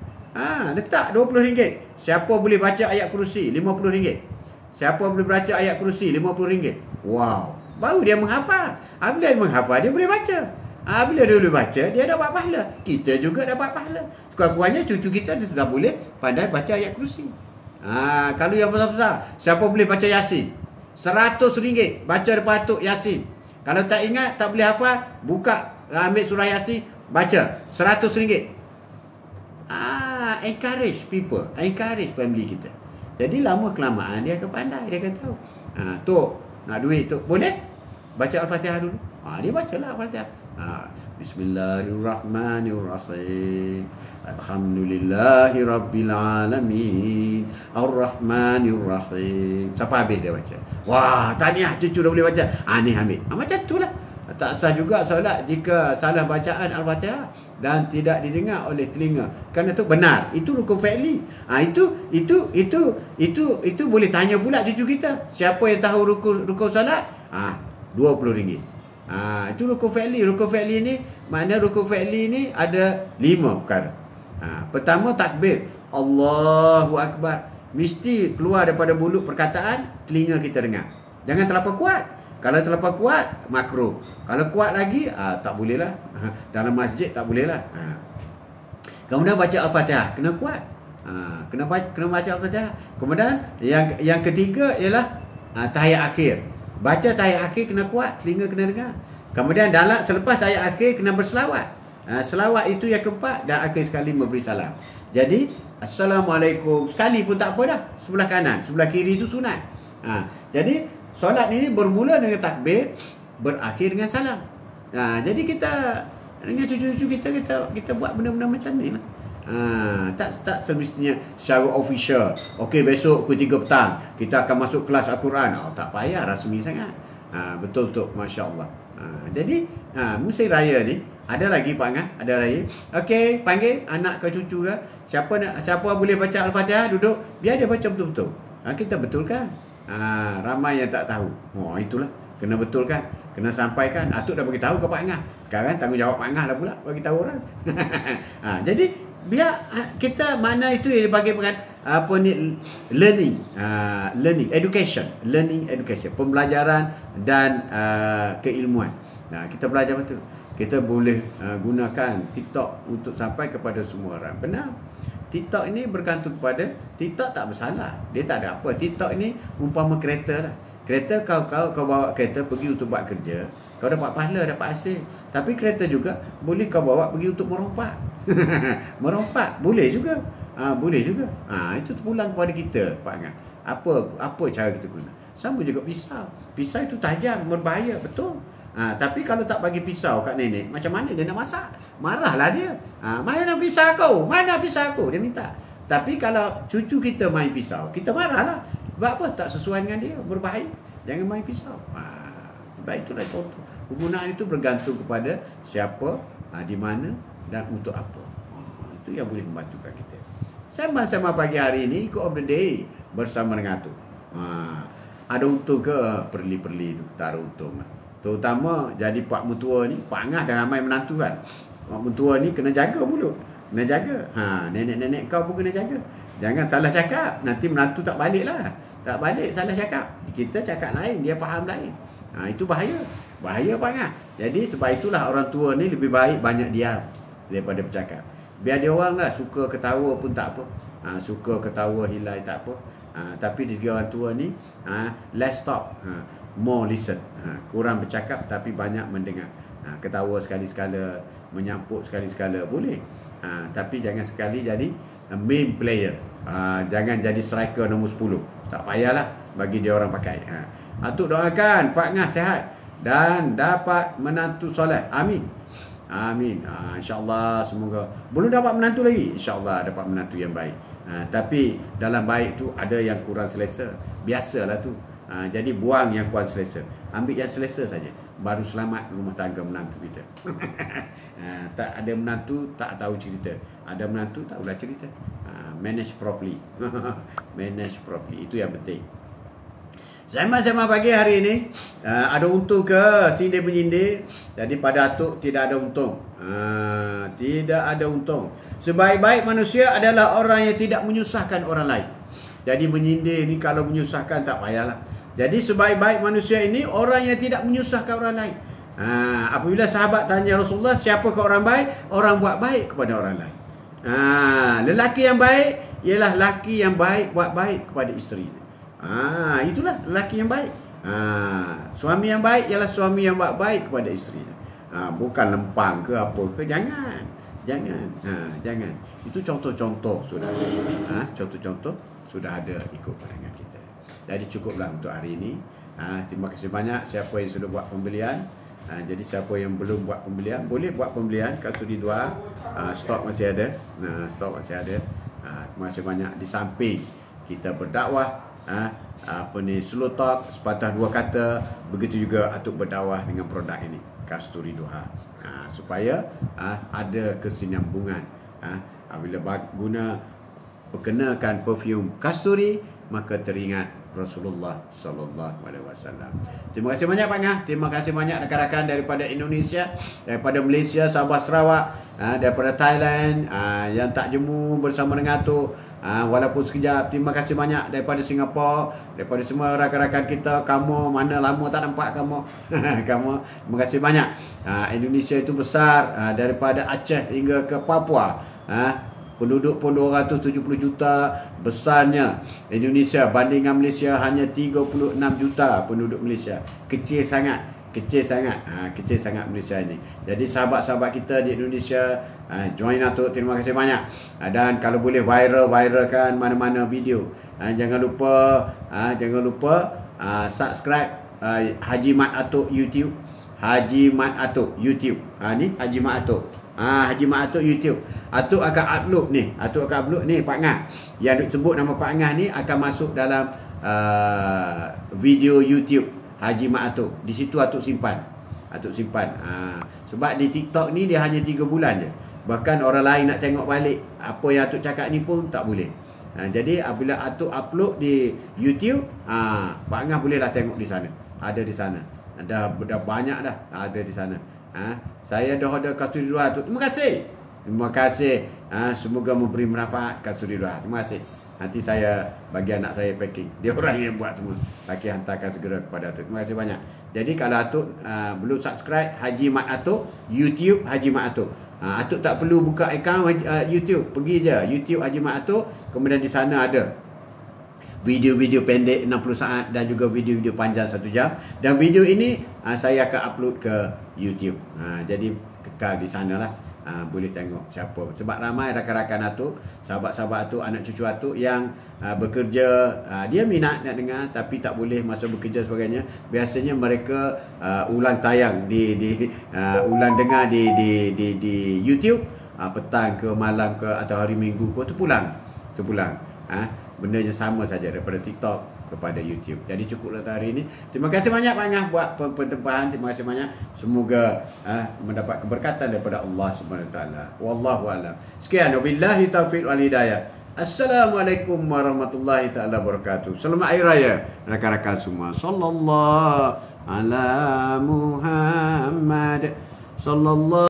Letak RM20. Siapa boleh baca ayat kursi? RM50. Siapa boleh baca ayat kursi? RM50. Wow. Baru dia menghafal. Bila dia menghafal, dia boleh baca. Bila dia boleh baca, dia dapat pahala. Kita juga dapat pahala. Sekurang-kurangnya cucu kita dia sudah boleh pandai baca ayat kursi. Kalau yang besar-besar, siapa boleh baca Yasin? RM100 baca depan Atuk Yasin. Kalau tak ingat, tak boleh hafal, buka, ambil surah Yasin, baca. RM100. Encourage people, encourage family kita. Jadi lama kelamaan dia akan pandai, dia akan tahu. Tok, nak duit Tok, boleh? Baca Al-Fatihah dulu. Dia bacalah Al-Fatihah. Bismillahirrahmanirrahim. Alhamdulillahi Rabbil Alamin. Ar-Rahmanirrahim. Sampai habis dia baca. Wah, tahniah cucu dah boleh baca. Ni ambil. Macam tu lah. Tak sah juga solat jika salah bacaan Al-Fatihah dan tidak didengar oleh telinga. Kerana itu benar. Itu rukun fi'li. Itu boleh tanya pula cucu kita. Siapa yang tahu rukun solat? RM20. Itu rukun fi'li. Rukun fi'li ni, makna rukun fi'li ni ada 5 perkara. Pertama takbir. Allahu Akbar. Mesti keluar daripada mulut perkataan, telinga kita dengar. Jangan terlalu kuat. Kalau terlalu kuat, makruh. Kalau kuat lagi, tak boleh lah. Dalam masjid tak boleh lah. Kemudian baca Al-Fatihah. Kena kuat. Kena baca Al-Fatihah. Kemudian yang ketiga ialah tahiyat akhir. Baca tahiyat akhir kena kuat, telinga kena dengar. Kemudian selepas tahiyat akhir kena berselawat. Selawat itu yang keempat dan akhir sekali memberi salam. Jadi Assalamualaikum sekali pun tak apa dah. Sebelah kanan, sebelah kiri itu sunat. Jadi solat ini bermula dengan takbir, berakhir dengan salam. Jadi kita dengan cucu-cucu kita buat benda-benda macam ni lah. Tak semestinya secara official. Okey, besok pukul 3 petang kita akan masuk kelas Al-Quran. Tak payah rasmi sangat. Betul-betul, Masya Allah. Jadi musim raya ni ada lagi Pak Ngah, ada raya. Okey, panggil anak ke cucu ke, siapa boleh baca Al-Fatihah, duduk, biar dia baca betul-betul. Kita betulkan. Ramai yang tak tahu. Itulah, kena betulkan, kena sampaikan. Atuk dah bagi tahu ke Pak Ngah. Sekarang tanggungjawab Pak Ngah lah pula bagi tahu orang. Jadi biar kita mana itu yang dibagi learning education, pembelajaran dan keilmuan. Kita belajar betul. Kita boleh gunakan TikTok untuk sampai kepada semua orang. Benar. TikTok ini bergantung kepada, TikTok tak bersalah, dia tak ada apa. TikTok ini umpama kereta lah. Kereta kau bawa kereta pergi untuk buat kerja, kau dapat pahala, dapat hasil. Tapi kereta juga boleh kau bawa pergi untuk merompak. Merompak boleh juga. Boleh juga. Itu terpulang kepada kita, Pak Ngah. Apa cara kita guna? Sama juga pisau. Pisau itu tajam, berbahaya, betul. Tapi kalau tak bagi pisau kat nenek, macam mana dia nak masak? Marahlah dia. Mana pisau kau? Mana pisau kau? Dia minta. Tapi kalau cucu kita main pisau, kita marahlah. Sebab apa? Tak sesuai dengan dia, berbahaya. Jangan main pisau. Sebab itulah contoh. Penggunaan itu bergantung kepada siapa, di mana dan untuk apa. Itu yang boleh membantukan kita. Sama-sama pagi hari ini, Quote of the Day bersama dengan Atuk. Ada untung ke perli-perli itu? Tak ada untung lah. Terutama jadi Pak Mutua ni, Pak Ngah dah ramai menantu kan. Pak Mutua ni kena jaga mulut. Kena jaga. Nenek-nenek kau pun kena jaga. Jangan salah cakap. Nanti menantu tak balik lah. Tak balik salah cakap. Kita cakap lain, dia faham lain. Itu bahaya. Bahaya Pak Ngah. Jadi sebab itulah orang tua ni lebih baik banyak diam daripada bercakap. Biar dia orang lah, suka ketawa pun tak apa. Suka ketawa hilai tak apa. Tapi di segi orang tua ni, less talk, more listen. Kurang bercakap tapi banyak mendengar. Ketawa sekali-sekala, menyampuk sekali-sekala boleh. Tapi jangan sekali jadi main player. Jangan jadi striker nombor 10. Tak payahlah bagi dia orang pakai. Atuk doakan Pak Ngah sihat dan dapat menantu soleh. Amin. Amin. InsyaAllah semoga. Belum dapat menantu lagi, InsyaAllah dapat menantu yang baik. Tapi dalam baik tu ada yang kurang selesa. Biasalah tu. Jadi buang yang kurang selesa, ambil yang selesa saja, baru selamat rumah tangga menantu kita. Tak ada menantu tak tahu cerita, ada menantu tak boleh cerita. Manage properly. Manage properly, itu yang penting. Sama-sama pagi hari ini, ada untung ke sindir menyindir? Jadi pada Atuk tidak ada untung. Tidak ada untung. Sebaik-baik manusia adalah orang yang tidak menyusahkan orang lain. Jadi menyindir ni kalau menyusahkan tak payahlah. Jadi sebaik-baik manusia ini orang yang tidak menyusahkan orang lain. Apabila sahabat tanya Rasulullah, siapakah orang baik? Orang buat baik kepada orang lain. Lelaki yang baik ialah lelaki yang baik buat baik kepada isteri. Itulah lelaki yang baik. Suami yang baik ialah suami yang buat baik kepada isteri. Bukan lempang ke apa ke, jangan. Jangan. Itu contoh-contoh sudah ada. Contoh-contoh sudah ada ikut pandangan kita. Jadi cukuplah untuk hari ini. Terima kasih banyak siapa yang sudah buat pembelian. Jadi siapa yang belum buat pembelian, boleh buat pembelian kat Sudi 2. Stok masih ada. Stok masih ada. Terima kasih banyak. Di samping kita berdakwah, slow talk, sepatah dua kata, begitu juga Atuk berdakwah dengan produk ini, Kasturi Duha. Supaya ada kesinambungan. Bila guna perkenakan perfume Kasturi, maka teringat Rasulullah sallallahu alaihi wasallam. Terima kasih banyak Pak Ngah. Terima kasih banyak rakan-rakan daripada Indonesia, daripada Malaysia, Sabah, Sarawak, daripada Thailand yang tak jemu bersama dengan Atuk. Walaupun sekejap. Terima kasih banyak daripada Singapura, daripada semua rakan-rakan kita. Kamu mana lama tak nampak kamu. Kamu, terima kasih banyak. Indonesia itu besar, daripada Aceh hingga ke Papua. Penduduk pun 270 juta. Besarnya Indonesia banding dengan Malaysia hanya 36 juta penduduk Malaysia. Kecil sangat. Kecil sangat Malaysia ini. Jadi sahabat-sahabat kita di Indonesia, join Atuk, terima kasih banyak. Dan kalau boleh viralkan mana-mana video. Jangan lupa subscribe Haji Mat Atuk YouTube. Haji Mat Atuk YouTube. Ni Haji Mat Atuk. Haji Mat Atuk YouTube. Atuk akan upload ni Pak Ngah. Yang sebut nama Pak Ngah ni akan masuk dalam video YouTube Haji Mak Atuk. Di situ Atuk simpan. Atuk simpan. Sebab di TikTok ni dia hanya 3 bulan je. Bahkan orang lain nak tengok balik apa yang Atuk cakap ni pun tak boleh. Jadi apabila Atuk upload di YouTube, Pak Angah bolehlah tengok di sana. Ada di sana. Dah banyak dah ada di sana. Saya dah ada Kasturi Dua Atuk. Terima kasih. Terima kasih. Semoga memberi manfaat Kasturi Dua. Terima kasih. Nanti saya bagi anak saya packing. Dia orang yang buat semua. Laki hantarkan segera kepada Atuk. Terima kasih banyak. Jadi kalau Atuk belum subscribe Haji Mat Atuk, YouTube Haji Mat Atuk. Atuk tak perlu buka akaun YouTube. Pergi je YouTube Haji Mat Atuk. Kemudian di sana ada video-video pendek 60 saat dan juga video-video panjang 1 jam. Dan video ini saya akan upload ke YouTube. Jadi kekal di sana lah. Boleh tengok siapa. Sebab ramai rakan-rakan Atuk, sahabat-sahabat Atuk, anak cucu Atuk yang bekerja, dia minat nak dengar tapi tak boleh masa bekerja sebagainya. Biasanya mereka ulang tayang ulang dengar di YouTube petang ke malam ke atau hari Minggu ke tu pulang. Benda yang sama saja daripada TikTok kepada YouTube. Jadi cukuplah hari ini. Terima kasih banyak Pak Angah buat pentempahan. Terima kasih banyak. Semoga mendapat keberkatan daripada Allah Subhanahu Wa Taala. Wallahu a'lam. Sekian, wabillahi taufiq wal hidayah. Assalamualaikum warahmatullahi taala wabarakatuh. Selamat Hari Raya rakan-rakan semua. Sallallahu ala Muhammad. Sallallahu